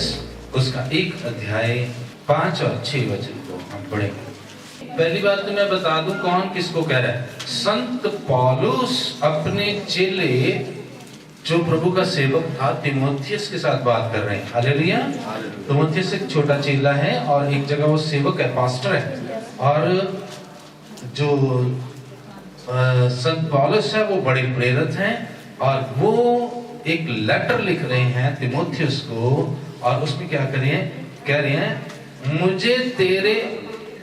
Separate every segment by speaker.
Speaker 1: पत्रस उसका 1 अध्याय 5 और 6 वचन को हम पढ़ेंगे। पहली बात तो मैं बता दूं कौन किसको कह रहा है। संत पौलुस अपने चेले जो प्रभु का सेवक था तीमुथियुस के साथ बात कर रहे हैं। हालेलुया। तीमुथियुस एक छोटा चेला है और एक जगह वो सेवक है, पास्टर है। और जो संत पौलुस है वो बड़े प्रेरित हैं और वो एक लेटर लिख रहे हैं तीमुथियुस को और उसमें क्या कह रहे हैं, मुझे तेरे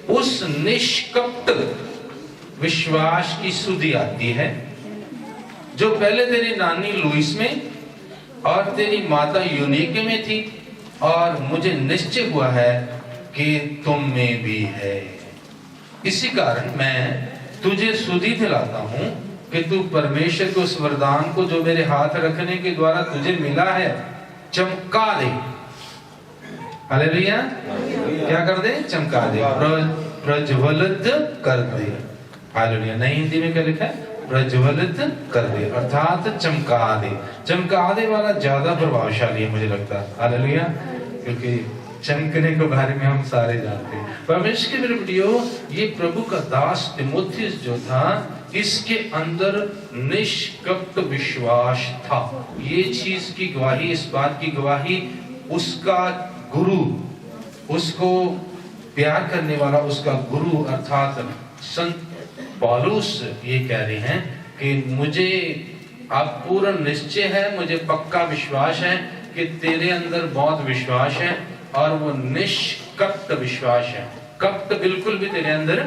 Speaker 1: उस निष्कपट विश्वास की सुधि आती है जो पहले तेरी नानी लुईस में और तेरी माता यूनीके में थी, और मुझे निश्चय हुआ है कि तुम में भी है। इसी कारण मैं तुझे सुधि दिलाता हूं कि तू परमेश्वर के उस वरदान को जो मेरे हाथ रखने के द्वारा तुझे मिला है चमका दे। हालेलुया। क्या कर दे? चमका दे, प्रज्वलित कर दे। हालेलुया। नई हिंदी में क्या लिखा है? प्रज्वलित कर दे, अर्थात चमका दे। चमका दे वाला ज्यादा प्रभावशाली है मुझे लगता है। हालेलुया। क्योंकि चमकने के बारे में हम सारे जानते हैं। परमेश्वर के मेरे बेटियों, ये प्रभु का दास तीमुथियुस जो था इसके अंदर निष्कपट विश्वास था। ये चीज की गवाही, इस बात की गवाही उसका गुरु, उसको प्यार करने वाला उसका गुरु अर्थात संत पौलुस ये कह रहे हैं कि मुझे अब पूर्ण निश्चय है, मुझे पक्का विश्वास है कि तेरे अंदर बहुत विश्वास है और वो निष्कपट विश्वास है। कपट बिल्कुल भी तेरे अंदर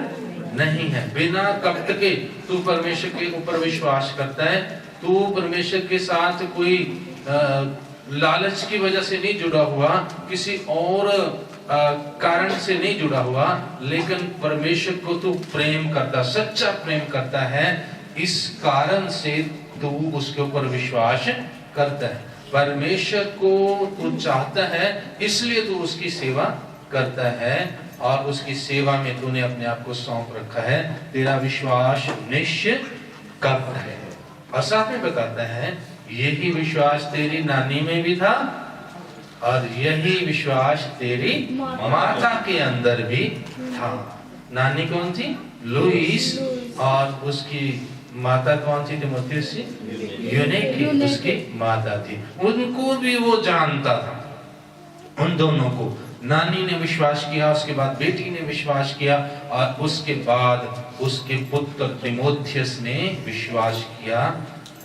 Speaker 1: नहीं है। बिना कपट के तू परमेश्वर के ऊपर विश्वास करता है। तू परमेश्वर के साथ कोई लालच की वजह से नहीं जुड़ा हुआ, किसी और कारण से नहीं जुड़ा हुआ, लेकिन परमेश्वर को तू प्रेम करता, सच्चा प्रेम करता है। इस कारण से तू उसके ऊपर विश्वास करता है। परमेश्वर को तू चाहता है इसलिए तू उसकी सेवा करता है और उसकी सेवा में तूने अपने आप को सौंप रखा है। तेरा विश्वास निष्कपट है। और साथ में बताता है यही विश्वास तेरी नानी में भी था और यही विश्वास तेरी माता के अंदर भी था। नानी कौन थी? लुईस। और उसकी माता कौन थी? तीमुथियुस यूनीके उसकी माता थी। उनको भी वो जानता था। उन दोनों को नानी ने विश्वास किया, उसके बाद बेटी ने विश्वास किया और उसके बाद उसके पुत्र तीमुथियुस ने विश्वास किया।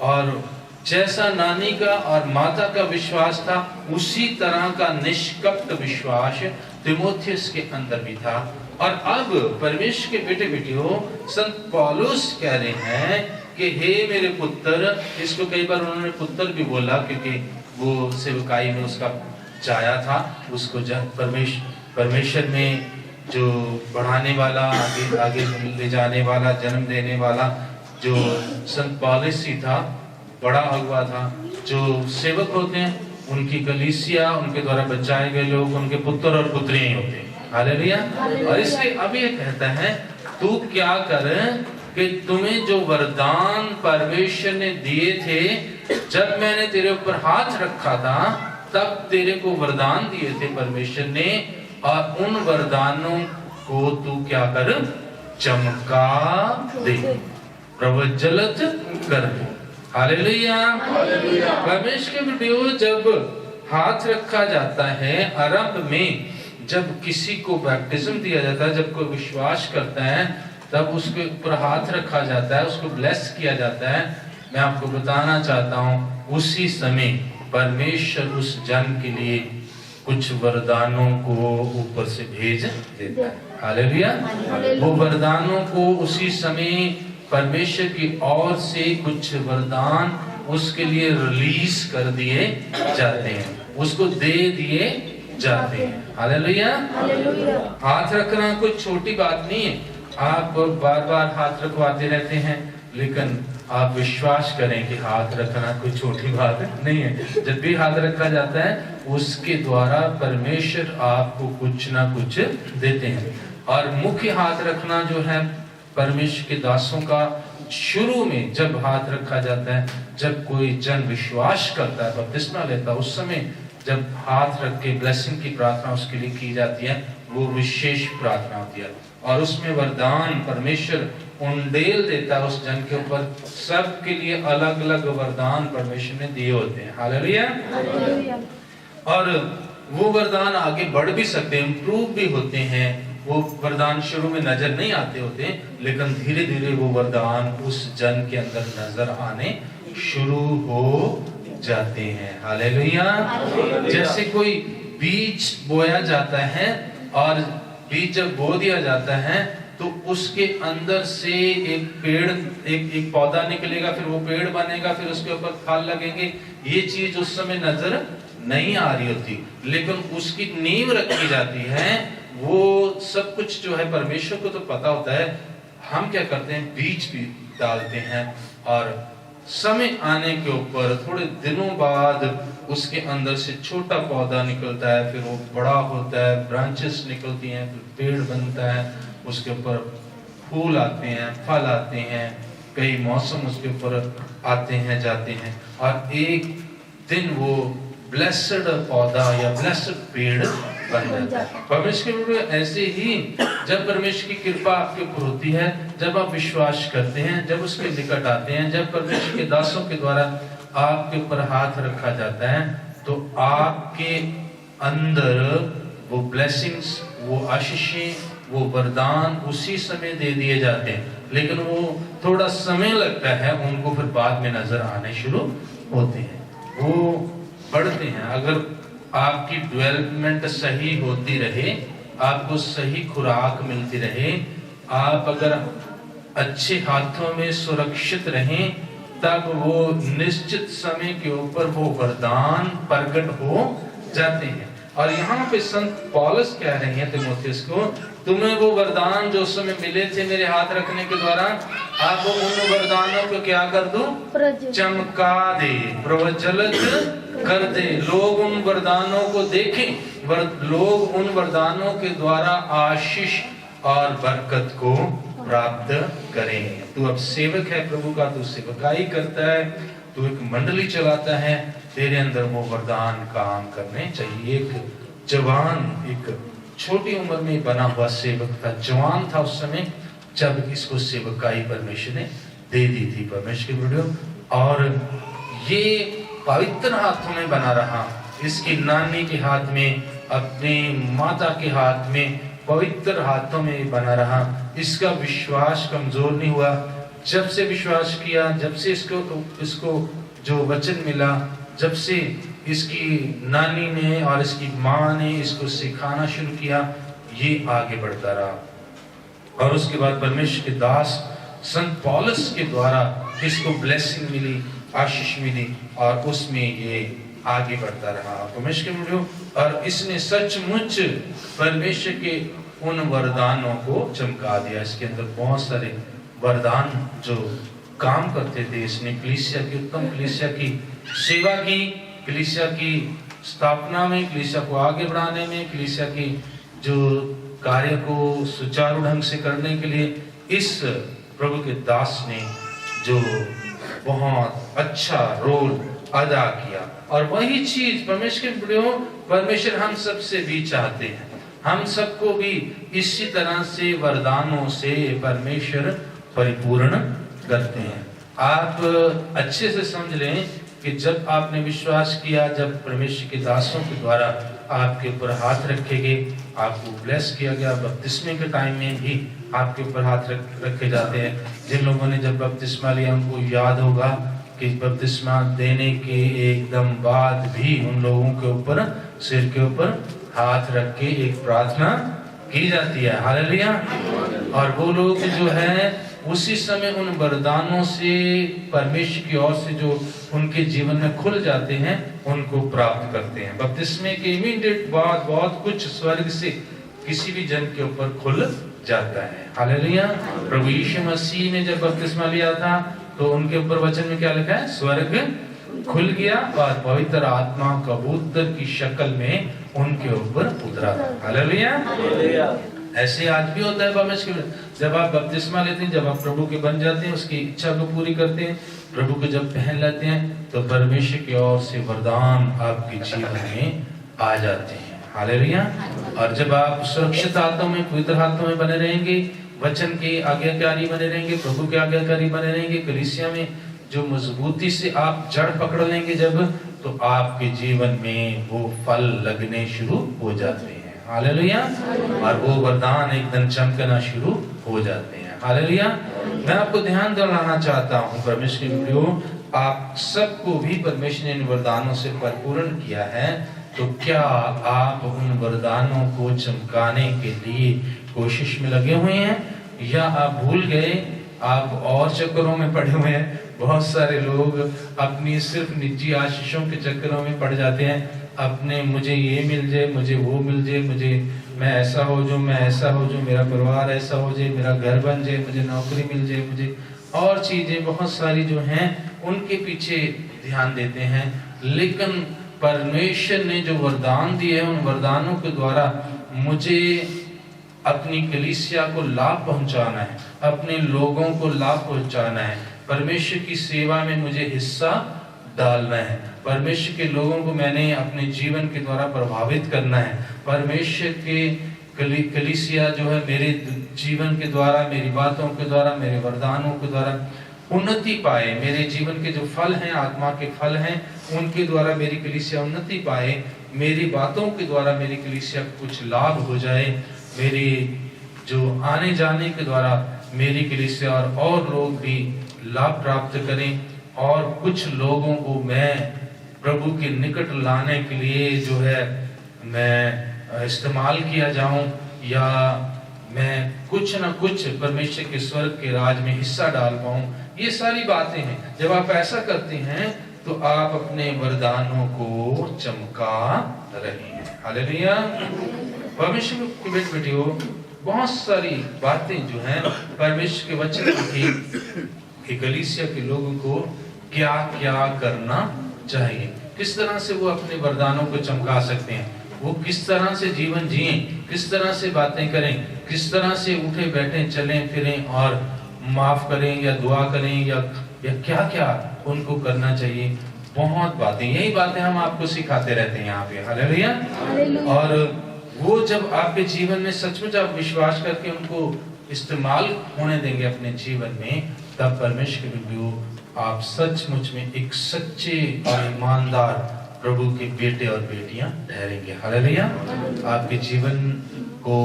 Speaker 1: और जैसा नानी का और माता का विश्वास था उसी तरह का निष्कपट विश्वास तीमुथियुस के अंदर भी था। और अब परमेश्वर के बेटे बेटियों, संत पौलुस कह रहे हैं कि हे मेरे पुत्र, इसको कई बार उन्होंने पुत्र भी बोला क्योंकि वो सेवकाई में उसका चाया था। उसको परमेश्वर में जो बढ़ाने वाला, आगे ले जाने वाला, जन्म देने वाला जो संत पौलुस ही था, बड़ा अगुवा था। जो सेवक होते हैं उनकी कलीसिया, उनके द्वारा बचाए गए लोग उनके पुत्र और पुत्रियां ही होते हैं। हालेलुया। और इसलिए अब ये कहता है तू क्या कर कि तुम्हें जो वरदान परमेश्वर ने दिए थे, जब मैंने तेरे ऊपर हाथ रखा था तब तेरे को वरदान दिए थे परमेश्वर ने, और उन वरदानों को तू क्या कर? चमका दे, प्रज्वलित कर दे। हालेलुया। परमेश्वर के बेटियों, जब हाथ रखा जाता है, आरंभ में जब किसी को बैप्टिज्म दिया जाता है, जब कोई विश्वास करता है तब उसके ऊपर हाथ रखा जाता है, उसको ब्लेस किया जाता है। मैं आपको बताना चाहता हूँ उसी समय परमेश्वर उस जन के लिए कुछ वरदानों को ऊपर से भेज देता है। हालेलुया। वो वरदानों को उसी समय परमेश्वर की ओर से कुछ वरदान उसके लिए रिलीज कर दिए जाते हैं, उसको दे दिए जाते हैं। हालेलुया। हाथ रखना कोई छोटी बात नहीं है। आप बार बार हाथ रखवाते रहते हैं, लेकिन आप विश्वास करें कि हाथ रखना कोई छोटी बात नहीं है। जब भी हाथ रखा जाता है उसके द्वारा परमेश्वर आपको कुछ ना कुछ देते हैं। और मुख्य हाथ रखना जो है परमेश्वर के दासों का, शुरू में जब हाथ रखा जाता है, जब कोई जन विश्वास करता है, बपतिस्मा लेता है, उस समय जब हाथ रख के ब्लेसिंग की प्रार्थना उसके लिए की जाती है, वो विशेष प्रार्थना होती है और उसमें वरदान परमेश्वर उंडेल देता है उस जन के ऊपर। सबके लिए अलग अलग वरदान परमेश्वर ने दिए होते हैं। हालेलुया। और वो वरदान आगे बढ़ भी सकते हैं, इंप्रूव भी होते हैं। वो वरदान शुरू में नजर नहीं आते होते, लेकिन धीरे धीरे वो वरदान उस जन के अंदर नजर आने शुरू हो जाते हैं। हालेलुया। जैसे कोई बीज बोया जाता है और बीज जब बो दिया जाता है तो उसके अंदर से एक पेड़, एक पौधा निकलेगा, फिर वो पेड़ बनेगा, फिर उसके ऊपर फल लगेंगे। ये चीज उस समय नजर नहीं आ रही होती, लेकिन उसकी नींव रखी जाती है। वो सब कुछ जो है परमेश्वर को तो पता होता है। हम क्या करते हैं, बीज भी डालते हैं और समय आने के ऊपर थोड़े दिनों बाद उसके अंदर से छोटा पौधा निकलता है, फिर वो बड़ा होता है, ब्रांचेस निकलती हैं, फिर पेड़ बनता है, उसके ऊपर फूल आते हैं, फल आते हैं, कई मौसम उसके ऊपर आते हैं जाते हैं और एक दिन वो ब्लेस्ड पौधा या ब्लेस्ड पेड़ बन जाता है। परमेश्वर ऐसे ही जब परमेश्वर की कृपा आपके ऊपर होती है, जब आप विश्वास करते हैं, जब उसके निकट आते हैं, जब परमेश्वर के दासों के द्वारा आपके ऊपर हाथ रखा जाता है, तो आपके अंदर वो ब्लेसिंग्स, वो आशीषें, वो वरदान उसी समय दे दिए जाते हैं। लेकिन वो थोड़ा समय लगता है, उनको फिर बाद में नजर आने शुरू होते हैं, वो बढ़ते हैं। अगर आपकी डेवलपमेंट सही होती रहे, आपको सही खुराक मिलती रहे, आप अगर अच्छे हाथों में सुरक्षित रहें, तब वो निश्चित समय के ऊपर वो वरदान प्रकट हो जाते हैं। और यहाँ पे संत पौलुस कह रहे हैं तीमुथियुस को, तुम्हें वो वरदान जो उस समय मिले थे मेरे हाथ रखने के द्वारा, आप उन वरदानों को क्या कर दो, चमका दे, प्रज्वलित कर दे। लोग उन वरदानों को देखें, लोग उन वरदानों के द्वारा आशीष और बरकत को प्राप्त करें। तू अब सेवक है प्रभु का, तू सेवकाई करता है, तू एक मंडली चलाता है, तेरे अंदर वो वरदान काम करने चाहिए। एक जवान, एक छोटी उम्र में बना हुआ सेवक था, जवान था उस समय जब इसको सेवकाई परमेश्वर ने दे दी थी, परमेश्वर की वीडियो। और ये पवित्र हाथों में बना रहा, इसकी नानी के हाथ में, अपनी माता के हाथ में, पवित्र हाथों में बना रहा। इसका विश्वास कमजोर नहीं हुआ। जब से विश्वास किया, जब से इसको जो वचन मिला, जब से इसकी नानी ने और इसकी माँ ने इसको सिखाना शुरू किया, ये आगे बढ़ता रहा। और उसके बाद परमेश्वर के दास संत पौलुस के द्वारा इसको ब्लेसिंग मिली, आशीष मिली और उसमें ये आगे बढ़ता रहा परमेश्वर के वीडियो। और इसने सचमुच परमेश्वर के उन वरदानों को चमका दिया। इसके अंदर बहुत सारे वरदान जो काम करते थे। इसने कलीसिया की, उत्तम कलीसिया की सेवा की, कलीसिया की स्थापना में, कलीसिया को आगे बढ़ाने में, कलीसिया की जो कार्य को सुचारू ढंग से करने के लिए इस प्रभु के दास ने जो बहुत अच्छा रोल अदा किया। और वही चीज परमेश्वर हम सब से भी चाहते हैं। हम सबको भी इसी तरह से वरदानों से परमेश्वर परिपूर्ण करते हैं। आप अच्छे से समझ लें कि जब आपने विश्वास किया, जब परमेश्वर के दासों के द्वारा आपके ऊपर हाथ रखे गए, आपको ब्लेस किया गया। बपतिस्मे के टाइम में भी आपके ऊपर हाथ रखे जाते हैं। जिन लोगों ने जब बपतिस्मा लिया उनको याद होगा कि बपतिस्मा देने के एकदम बाद भी उन लोगों के ऊपर, सिर के ऊपर हाथ रख के एक प्रार्थना की जाती है। हालेलुया। और वो लोग जो है उसी समय उन वरदानों से परमेश्वर की ओर से जो उनके जीवन में खुल जाते हैं उनको प्राप्त करते हैं। बपतिस्मे के इमीडिएट बाद बहुत कुछ स्वर्ग से किसी भी जन के ऊपर खुल जाता है। हालेलुया। प्रभु यीशु मसीह ने जब बपतिस्मा लिया था तो उनके ऊपर वचन में क्या लिखा है, स्वर्ग खुल गया और पवित्र आत्मा कबूतर की शक्ल में उनके ऊपर उतरा। हालेलुया। ऐसे आज भी होता है परमेश्वर। जब आप बपतिस्मा लेते हैं, जब आप प्रभु के बन जाते हैं, उसकी इच्छा को पूरी करते हैं, प्रभु को जब पहन लेते हैं तो परमेश्वर की ओर से वरदान आपके जीवन में आ जाते हैं। हालेलुया। और जब आप सुरक्षित हाथों में, पवित्र हाथों में बने रहेंगे, वचन के आज्ञाकारी बने रहेंगे, प्रभु के आज्ञाकारी बने रहेंगे, कलीसिया में जो मजबूती से आप जड़ पकड़ लेंगे जब, तो आपके जीवन में वो फल लगने शुरू हो जाते हैं। हालेलुया। और वो वरदान एकदम चमकना शुरू हो जाते हैं। हालेलुया। मैं आपको ध्यान दिलाना चाहता हूँ परमेश्वर के प्रियो, आप सबको भी परमेश्वर ने इन वरदानों से परिपूर्ण किया है, तो क्या आप उन वरदानों को चमकाने के लिए कोशिश में लगे हुए हैं, या आप भूल गए, आप और चक्करों में पड़े हुए हैं? बहुत सारे लोग अपनी सिर्फ निजी आशीषों के चक्करों में पड़ जाते हैं। अपने मुझे ये मिल जाए, मुझे वो मिल जाए, मुझे मैं ऐसा हो जाऊं, मैं ऐसा हो जाऊं, मेरा परिवार ऐसा हो जाए, मेरा घर बन जाए, मुझे नौकरी मिल जाए, मुझे और चीजें बहुत सारी जो हैं उनके पीछे ध्यान देते हैं। लेकिन परमेश्वर ने जो वरदान दिए हैं, उन वरदानों के द्वारा मुझे अपनी कलीसिया को लाभ पहुंचाना है, अपने लोगों को लाभ पहुंचाना है, परमेश्वर की सेवा में मुझे हिस्सा डालना है, परमेश्वर के लोगों को मैंने अपने जीवन के द्वारा प्रभावित करना है, परमेश्वर के कलीसिया जो है मेरे जीवन के द्वारा, मेरी बातों के द्वारा, मेरे वरदानों के द्वारा उन्नति पाए, मेरे जीवन के जो फल हैं, आत्मा के फल हैं, उनके द्वारा मेरी कलीसिया उन्नति पाए, मेरी बातों के द्वारा मेरी कलीसिया को कुछ लाभ हो जाए, मेरी जो आने जाने के द्वारा मेरी कलीसिया और लोग भी लाभ प्राप्त करें, और कुछ लोगों को मैं प्रभु के निकट लाने के लिए जो है मैं इस्तेमाल किया जाऊं, या मैं कुछ ना कुछ परमेश्वर के स्वर्ग के राज में हिस्सा डाल पाऊं। ये सारी बातें हैं। जब आप ऐसा करते हैं तो आप अपने वरदानों को चमका रहे हैं। हालेलुया। परमेश्वर के बेटियों, बहुत सारी बातें जो हैं परमेश्वर के वचन की कलीसिया के लोगों को क्या क्या करना चाहिए, किस तरह से वो अपने वरदानों को चमका सकते हैं, वो किस तरह से जीवन जिए, किस तरह से बातें करें, किस तरह से उठे बैठे चलें फिरें और माफ करें या दुआ करें, या क्या क्या उनको करना चाहिए। बहुत बातें, यही बातें हम आपको सिखाते रहते हैं यहाँ पे। हालेलुया। और वो जब आपके जीवन में सचमुच आप विश्वास करके उनको इस्तेमाल होने देंगे अपने जीवन में, तब परमेश्वर के प्रभु आप सचमुच में एक सच्चे और ईमानदार प्रभु के बेटे और बेटियां ठहरेंगे। हालेलुया। आपके जीवन को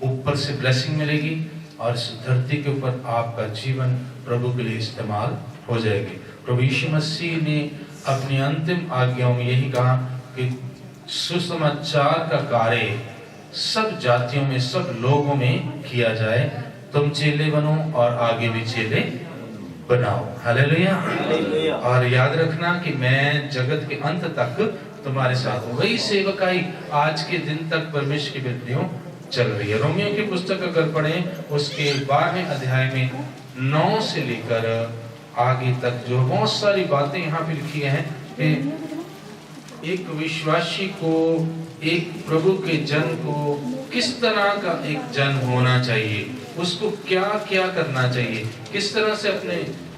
Speaker 1: ऊपर से ब्लेसिंग मिलेगी और इस धरती के ऊपर आपका जीवन प्रभु के लिए इस्तेमाल हो जाएगी। प्रभु यीशु मसीह ने अपनी अंतिम आज्ञाओं में यही कहा कि सुसमाचार का कार्य सब जातियों में, सब लोगों में किया जाए, तुम चेले बनो और आगे भी चेले बनाओ। हालेलुया। और याद रखना कि मैं जगत के अंत तक तुम्हारे साथ हूँ। वही सेवकाई आज के दिन तक परमेश्वर की बेटियों चल रही है। रोमियो की पुस्तक अगर पढ़ें, उसके 12वें अध्याय में 9 से लेकर आगे तक जो बहुत सारी बातें यहाँ पे लिखी हैं कि एक विश्वासी को, एक प्रभु के जन को किस तरह का एक जन होना चाहिए, उसको क्या क्या करना चाहिए, किस तरह से अपने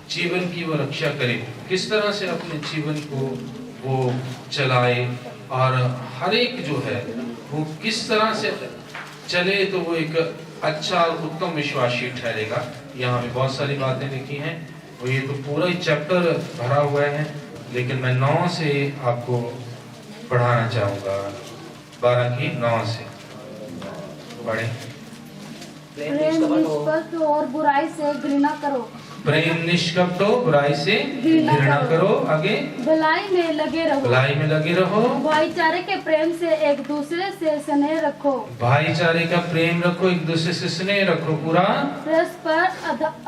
Speaker 1: जीवन की वो रक्षा करे, किस तरह से अपने जीवन को वो चलाए, और हर एक जो है वो किस तरह से चले तो वो एक अच्छा और उत्तम विश्वासी ठहरेगा। यहाँ पे बहुत सारी बातें लिखी हैं, वो ये तो पूरा ही चैप्टर भरा हुआ है, लेकिन मैं 9 से आपको पढ़ाना चाहूँगा। 12 की 9 से पढ़ें।
Speaker 2: प्रेम निष्कपट और बुराई से घृणा करो।
Speaker 1: प्रेम निष्कपट बुराई से घृणा करो। आगे
Speaker 2: भलाई में लगे रहो।
Speaker 1: भलाई में लगे रहो।
Speaker 2: भाईचारे के प्रेम से एक दूसरे से स्नेह रखो।
Speaker 1: भाईचारे का प्रेम रखो, एक दूसरे से स्नेह रखो। पूरा
Speaker 2: परस्पर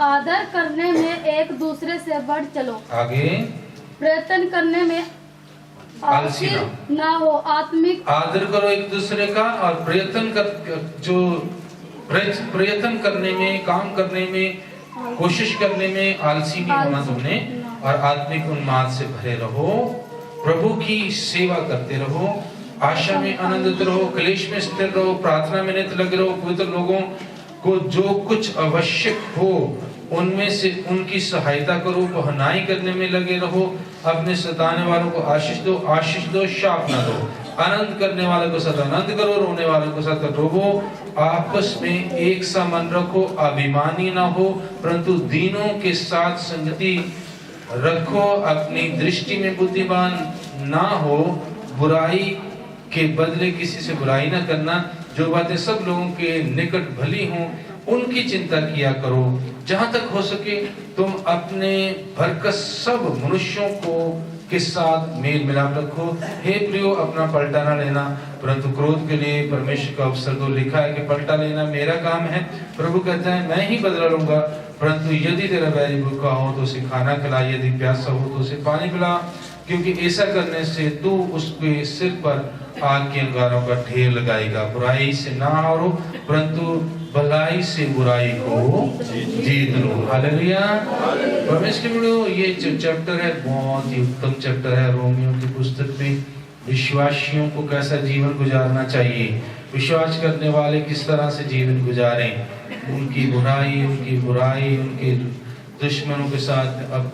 Speaker 2: आदर करने में एक दूसरे से बढ़ चलो।
Speaker 1: आगे
Speaker 2: प्रयत्न करने में
Speaker 1: आलसी
Speaker 2: ना हो। आत्मिक
Speaker 1: आदर करो एक दूसरे का, और प्रयत्न करने में, काम करने में, कोशिश करने में आलसी नहीं होना तुमने, और आत्मिक उन्माद से भरे रहो। प्रभु की सेवा करते रहो, आशा में आनंदित रहो, क्लेश में स्थिर रहो, प्रार्थना में नित लगे रहो। पवित्र लोगों को जो कुछ आवश्यक हो उनमें से उनकी सहायता करो, पहनाई करने में लगे रहो, अपने सताने वालों को आशीष दो, शाप न दो, आनंद करने वालों को सदा आनंद करो, रोने वालों को सदा रोवो, आपस में एक सा मन रखो, अभिमानी ना हो, परंतु दीनों के साथ संगति रखो, अपनी दृष्टि में बुद्धिमान ना हो, बुराई के बदले किसी से बुराई ना करना, जो बातें सब लोगों के निकट भली हों उनकी चिंता किया करो, जहां तक हो सके तुम अपने भरकस सब मनुष्यों को के साथ मेल मिलाप रखो। हे प्रियो, अपना पलटा ना लेना, परंतु क्रोध के लिए परमेश्वर का अवसर दो। लिखा है कि पलटा लेना मेरा काम है, प्रभु कहता है मैं ही बदला लूंगा। परंतु यदि तेरा बैरी भूखा हो तो उसे खाना खिला, यदि प्यासा हो तो उसे पानी पिला, क्योंकि ऐसा करने से तू उसके सिर पर आग के अंगारों का ढेर लगाएगा। बुराई से ना हारो, परंतु भलाई से बुराई को जीत लो। हालेलुया। परमेश्वर के लोगों, ये जो चैप्टर है बहुत ही उत्तम चैप्टर है। रोमियो की पुस्तक में विश्वासियों को कैसा जीवन गुजारना चाहिए, विश्वास करने वाले किस तरह से जीवन गुजारें, उनकी बुराई, उनके दुश्मनों के साथ,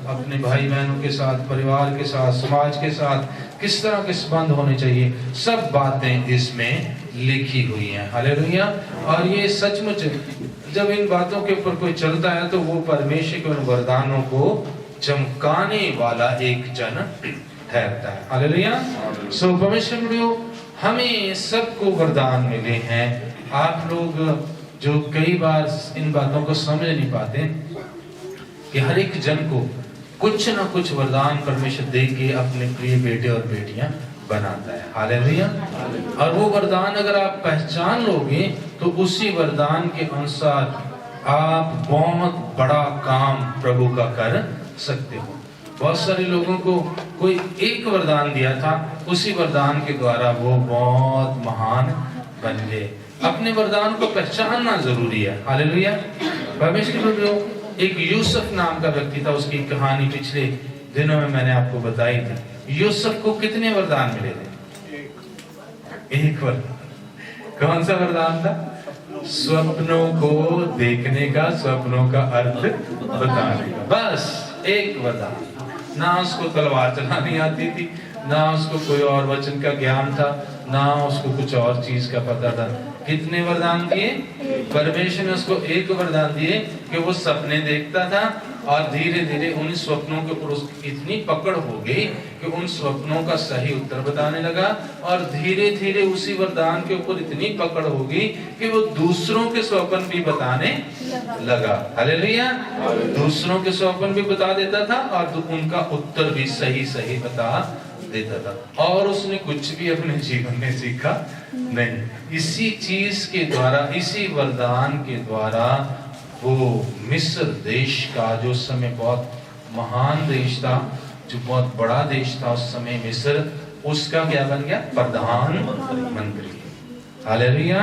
Speaker 1: अपने भाई बहनों के साथ, परिवार के साथ, समाज के साथ किस तरह के संबंध होने चाहिए, सब बातें इसमें लिखी हुई हैं। हालेलुया। और ये सचमुच जब इन बातों के ऊपर कोई चलता है तो वो परमेश्वर के उन वरदानों को चमकाने वाला एक जन ठहरता है। हालेलुया। सो परमेश्वर, हमें सबको वरदान मिले हैं। आप लोग जो कई बार इन बातों को समझ नहीं पाते कि हर एक जन को कुछ ना कुछ वरदान परमेश्वर दे के अपने प्रिय बेटे और बेटियां बनाता है। हालेलुया। और वो वरदान अगर आप पहचान लोगे तो उसी वरदान के अनुसार आप बहुत बड़ा काम प्रभु का कर सकते हो। बहुत सारे लोगों को कोई एक वरदान दिया था, उसी वरदान के द्वारा वो बहुत महान बन गए। अपने वरदान को पहचानना जरूरी है। हालेलुया। परमेश्वर के लोग, एक यूसुफ नाम का व्यक्ति था, उसकी कहानी पिछले दिनों में मैंने आपको बताई थी। यूसुफ को कितने वरदान मिले थे? एक वरदान। कौन सा वरदान था? स्वप्नों को देखने का, स्वप्नों का अर्थ बताने का, बस एक वरदान। ना उसको तलवार चलानी आती थी, ना उसको कोई और वचन का ज्ञान था, ना उसको कुछ और चीज का पता था। कितने वरदान दिए? परमेश्वर ने उसको एक वरदान दिए कि वो सपने देखता था और धीरे धीरे उन स्वप्नों के ऊपर उसकी इतनी पकड़ हो गई कि उन स्वप्नों का सही उत्तर बताने लगा, और धीरे धीरे उसी वरदान के ऊपर इतनी पकड़ हो गई कि वो दूसरों के स्वप्न भी बताने लगा। हालेलुया। दूसरों के स्वप्न भी बता देता था और उनका उत्तर भी सही सही बता देता था, और उसने कुछ भी अपने जीवन में सीखा नहीं। इसी चीज के द्वारा, इसी वरदान के द्वारा वो मिस्र देश का, जो उस समय बहुत महान देश था, जो बहुत बड़ा देश था उस समय मिस्र, उसका क्या बन गया? प्रधानमंत्री। हालेलुया।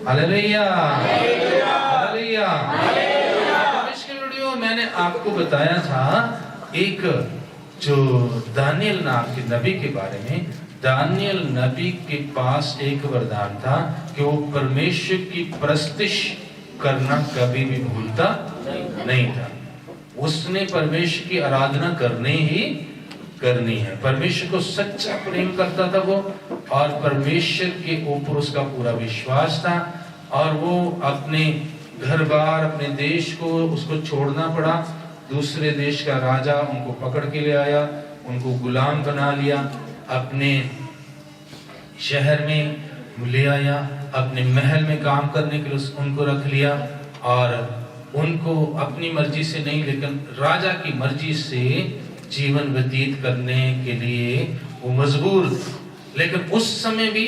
Speaker 1: हालेलुया। हालेलुया। मैंने आपको बताया था एक जो दानियल नाम के नबी के बारे में। दानियल नबी के पास एक वरदान था कि वो परमेश्वर की प्रस्तुति करना कभी भी भूलता नहीं था। उसने परमेश्वर की आराधना करनी ही करनी है। परमेश्वर को सच्चा प्रेम करता था वो, और परमेश्वर के ऊपर उसका पूरा विश्वास था, और वो अपने घर बार, अपने देश को उसको छोड़ना पड़ा। दूसरे देश का राजा उनको पकड़ के ले आया, उनको गुलाम बना लिया, अपने शहर में ले आया, अपने महल में काम करने के लिए उनको रख लिया, और उनको अपनी मर्जी से नहीं लेकिन राजा की मर्जी से जीवन व्यतीत करने के लिए वो मजबूर थे। लेकिन उस समय भी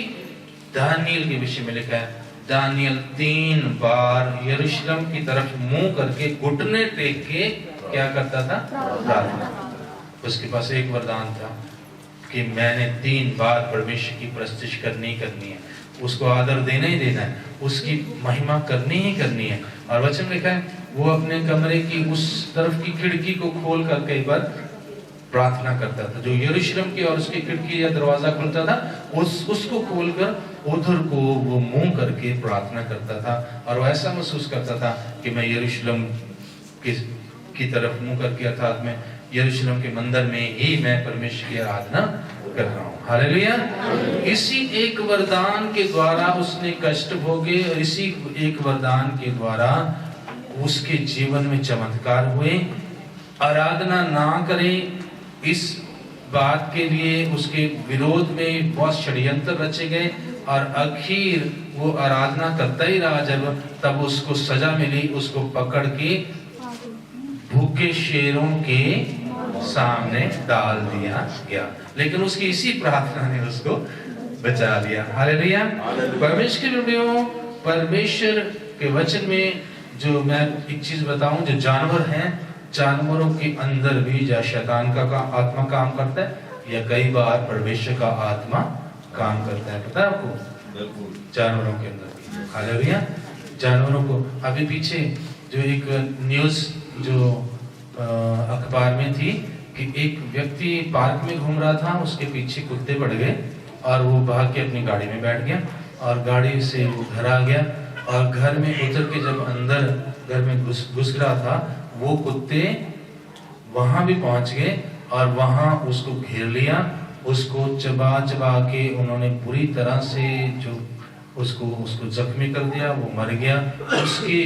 Speaker 1: दानियल के विषय में लिखा है, दानियल 3 बार यरूशलेम की तरफ मुंह करके घुटने टेक के क्या करता था? प्रार्थना। उसके पास एक वरदान था कि मैंने 3 बार परमेश्वर की प्रस्तुति करनी है, उसको आदर देना ही देना है, उसकी महिमा करनी ही करनी है। और वचन लिखा है, वो अपने कमरे की उस तरफ की खिड़की को खोल कर कई बार प्रार्थना करता था। जो यरूशलेम की और उसकी खिड़की या दरवाजा खुलता था, उसको खोलकर उधर को वो मुंह करके प्रार्थना करता था, और वो ऐसा महसूस करता था कि मैं यरूशलेम की तरफ मुंह करके, अर्थात मैं यरूशलेम के मंदिर में ही मैं परमेश्वर की आराधना कर रहा हूँ। हालेलुया। इसी एक वरदान के द्वारा उसने कष्ट भोगे और इसी एक वरदान के द्वारा उसके जीवन में चमत्कार हुए। आराधना ना करें इस बात के लिए उसके विरोध में बहुत षड्यंत्र रचे गए और आखिर वो आराधना करता ही रहा। जब तब उसको सजा मिली, उसको पकड़ के भूखे शेरों के सामने डाल दिया गया, लेकिन उसकी इसी प्रार्थना ने उसको बचा लिया। हालेलुया। परमेश्वर के वचन में जो मैं एक चीज बताऊं, जो जानवर हैं, जानवरों के अंदर भी या शैतान का आत्मा काम करता है या कई बार परमेश्वर का आत्मा काम करता है। पता है आपको? जानवरों के अंदर भी। हालेलुया। जानवरों को अभी पीछे जो एक न्यूज जो अखबार में थी कि एक व्यक्ति पार्क में घूम रहा था, उसके पीछे कुत्ते पड़ गए और वो भाग के अपनी गाड़ी में बैठ गया और गाड़ी से वो घर आ गया और घर में उतर के जब अंदर घर में घुस रहा था, वो कुत्ते वहां भी पहुंच गए और वहां उसको घेर लिया, उसको चबा चबा के उन्होंने पूरी तरह से जो उसको जख्मी कर दिया, वो मर गया। उसके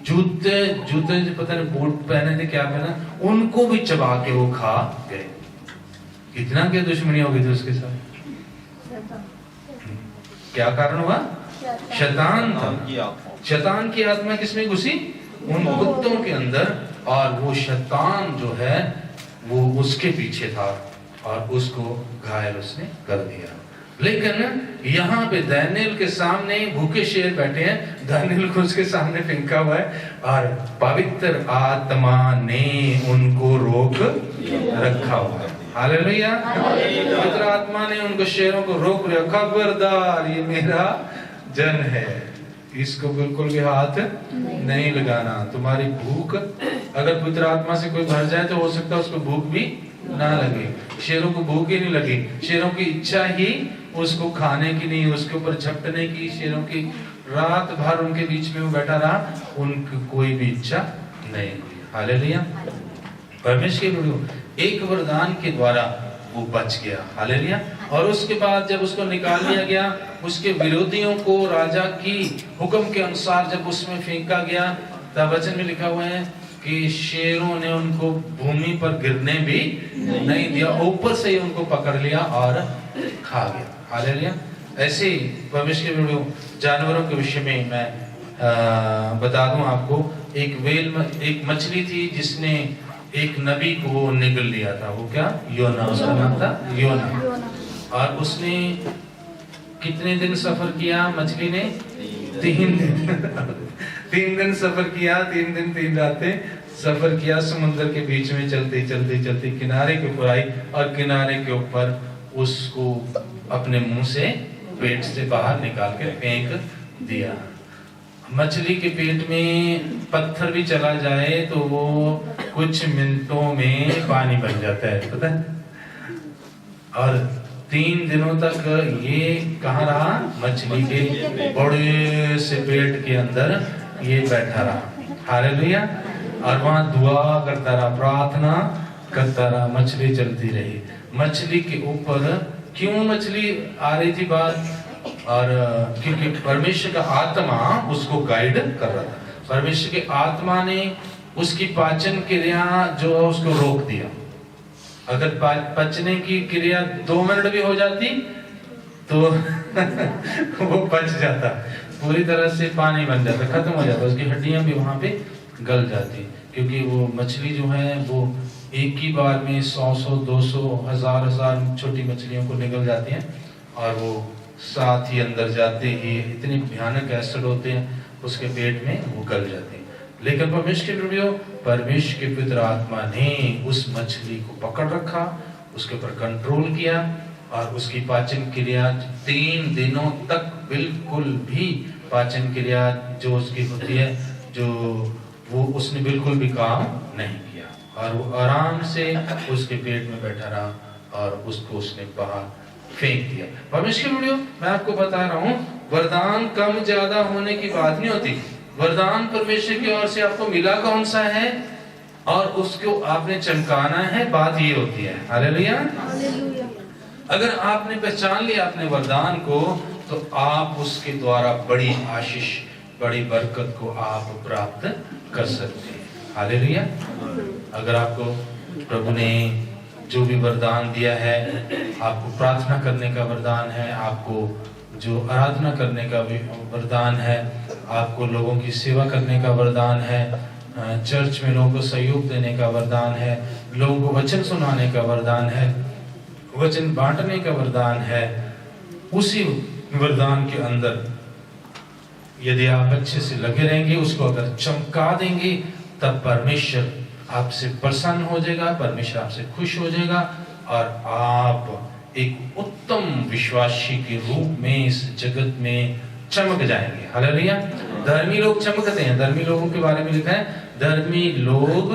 Speaker 1: जूते जो पता नहीं बूट पहने थे क्या पहना, उनको भी चबा के वो खा गए। कितना क्या दुश्मनी हो गई थी उसके साथ। क्या कारण हुआ? शैतान था। शैतान की आत्मा किसमें घुसी? उन कुत्तों के अंदर, और वो शैतान जो है वो उसके पीछे था और उसको घायल उसने कर दिया। लेकिन यहाँ पे दानियेल के सामने भूखे शेर बैठे हैं, दानियेल को उसके सामने फेंका हुआ है और पवित्र आत्मा ने उनको रोक रखा हुआ है। हालेलुया। पवित्र आत्मा ने उनको शेरों को रोक रखा। खबरदार, ये मेरा जन है, इसको बिल्कुल भी हाथ नहीं लगाना। तुम्हारी भूख अगर पवित्र आत्मा से कोई भर जाए तो हो सकता है उसको भूख भी ना लगे। शेरों को भूख ही नहीं लगी, शेरों की इच्छा ही उसको खाने की नहीं, उसके ऊपर झपटने की। शेरों की रात भर उनके बीच में वो बैठा रहा, उनकी कोई भी इच्छा नहीं हुई। हालेलुया। परमेश्वर के एक वरदान के द्वारा वो बच गया। हालेलुया। और उसके बाद जब उसको निकाल लिया गया, उसके विरोधियों को राजा की हुक्म के अनुसार जब उसमें फेंका गया, तब वचन में लिखा हुआ है कि शेरों ने उनको भूमि पर गिरने भी नहीं दिया, ऊपर से ही उनको पकड़ लिया और खा गया। हालेलुया। ऐसे ही परमेश्वर के जानवरों के विषय में मैं बता दूं आपको, एक मछली थी जिसने एक नबी को वो निगल लिया था। वो क्या? योना, उसका नाम था योना। और उसने कितने दिन सफर किया मछली ने? 3 दिन 3 दिन सफर किया, 3 दिन 3 रातें सफर किया। समुद्र के बीच में चलते चलते चलते किनारे के ऊपर आई और किनारे के ऊपर उसको अपने मुंह से, पेट से बाहर निकाल के फेंक दिया। मछली के पेट में पत्थर भी चला जाए तो वो कुछ मिनटों में पानी बन जाता है, पता है। और 3 दिनों तक ये कहाँ रहा? मछली के बड़े से पेट के अंदर ये बैठा रहा। हालेलुया। और वहां दुआ करता रहा, प्रार्थना करता रहा, मछली चलती रही। मछली के ऊपर क्यों मछली आ रही थी बात? और क्योंकि परमेश्वर का आत्मा उसको गाइड कर रहा था। परमेश्वर के आत्मा ने उसकी पाचन क्रिया जो है उसको रोक दिया। अगर पचने की क्रिया 2 मिनट भी हो जाती तो वो पच जाता, पूरी तरह से पानी बन जाता, खत्म हो जाता, उसकी हड्डियां भी वहां पे गल जाती। क्योंकि वो मछली जो है वो एक ही बार में 100 200 1000 छोटी मछलियों को निगल जाती हैं और वो साथ ही अंदर जाते ही इतने भयानक एसिड होते हैं उसके पेट में, वो गल जाते हैं। लेकिन परमेश्वर के पवित्र आत्मा ने उस मछली को पकड़ रखा, उसके ऊपर कंट्रोल किया और उसकी पाचन क्रिया 3 दिनों तक बिल्कुल भी पाचन क्रिया जो उसकी होती है जो वो उसने बिल्कुल भी काम नहीं किया और वो आराम से उसके पेट में बैठा रहा और उसको उसने बाहर फेंक दिया। परमेश्वर मैं आपको बता रहा हूँ, वरदान कम ज्यादा होने की बात नहीं होती। वरदान परमेश्वर की ओर से आपको मिला कौन सा है और उसको आपने चमकाना है, बात ये होती है। हालेलुया।
Speaker 2: हालेलुया।
Speaker 1: अगर आपने पहचान लिया अपने वरदान को तो आप उसके द्वारा बड़ी आशीष, बड़ी बरकत को आप प्राप्त कर सकते हैं। हालेलुया। अगर आपको प्रभु ने जो भी वरदान दिया है, आपको प्रार्थना करने का वरदान है, आपको जो आराधना करने का वरदान है, आपको लोगों की सेवा करने का वरदान है, चर्च में लोगों को सहयोग देने का वरदान है, लोगों को वचन सुनाने का वरदान है, वचन बांटने का वरदान है, उसी वरदान के अंदर यदि आप अच्छे से लगे रहेंगे, उसको अगर चमका देंगे, तब परमेश्वर आपसे प्रसन्न हो जाएगा, परमेश्वर आपसे खुश हो जाएगा और आप एक उत्तम विश्वासी के रूप में इस जगत में चमक जाएंगे। हालेलुया। धर्मी लोग चमकते हैं। धर्मी लोगों के बारे में लिखा है, धर्मी लोग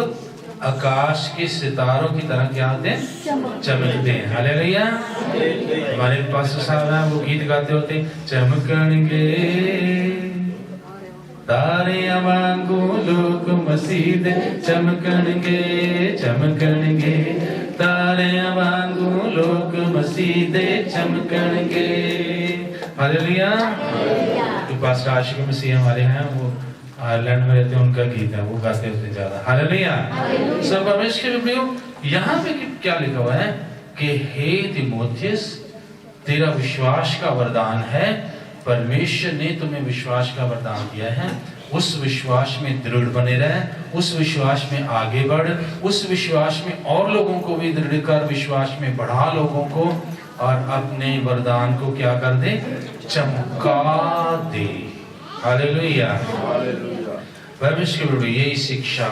Speaker 1: आकाश के सितारों की तरह क्या होते हैं? चमकते हैं। हालेलुया। हमारे पास साहब है, वो गीत गाते होते, चमकणगे तारे वांगू लोग मसीद, चमकणगे चमकणगे तारे वांगू लोग मसीद चमकणगे। हालेलुया। तो पास्टर आशिक मसीह हमारे हैं, वो आयरलैंड में रहते हैं, उनका गीत है, वो गाते होते ज्यादा। हालेलुया। सब परमेश्वर के प्रभु, यहाँ पे क्या लिखा हुआ है कि हे तीमुथियुस, तेरा विश्वास का वरदान है, परमेश्वर ने तुम्हें विश्वास का वरदान दिया है, उस विश्वास में दृढ़ बने रहे, उस विश्वास में आगे बढ़, उस विश्वास में और लोगों को भी दृढ़ कर, विश्वास में बढ़ा लोगों को, और अपने वरदान को क्या कर दे? चमका दे। हालेलुया। परमेश्वर यही शिक्षा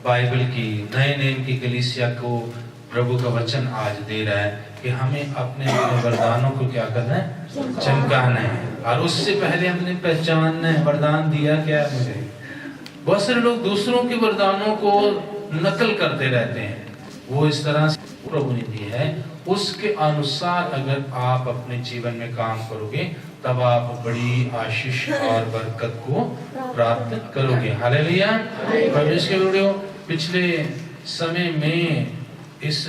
Speaker 1: बाइबल की नए नियम की कलीसिया को प्रभु का वचन आज दे रहा है कि हमें अपने वरदानों को क्या करना है? चमकाना है। और उससे पहले हमने पहचानना है वरदान दिया क्या है मुझे। बहुत सारे लोग दूसरों के वरदानों को नकल करते रहते हैं, वो इस तरह से प्रभु ने दी है, उसके अनुसार अगर आप अपने जीवन में काम करोगे तब आप बड़ी आशीष और बरकत को प्राप्त करोगे। हालेलुया। परमेश्वर, पिछले समय में इस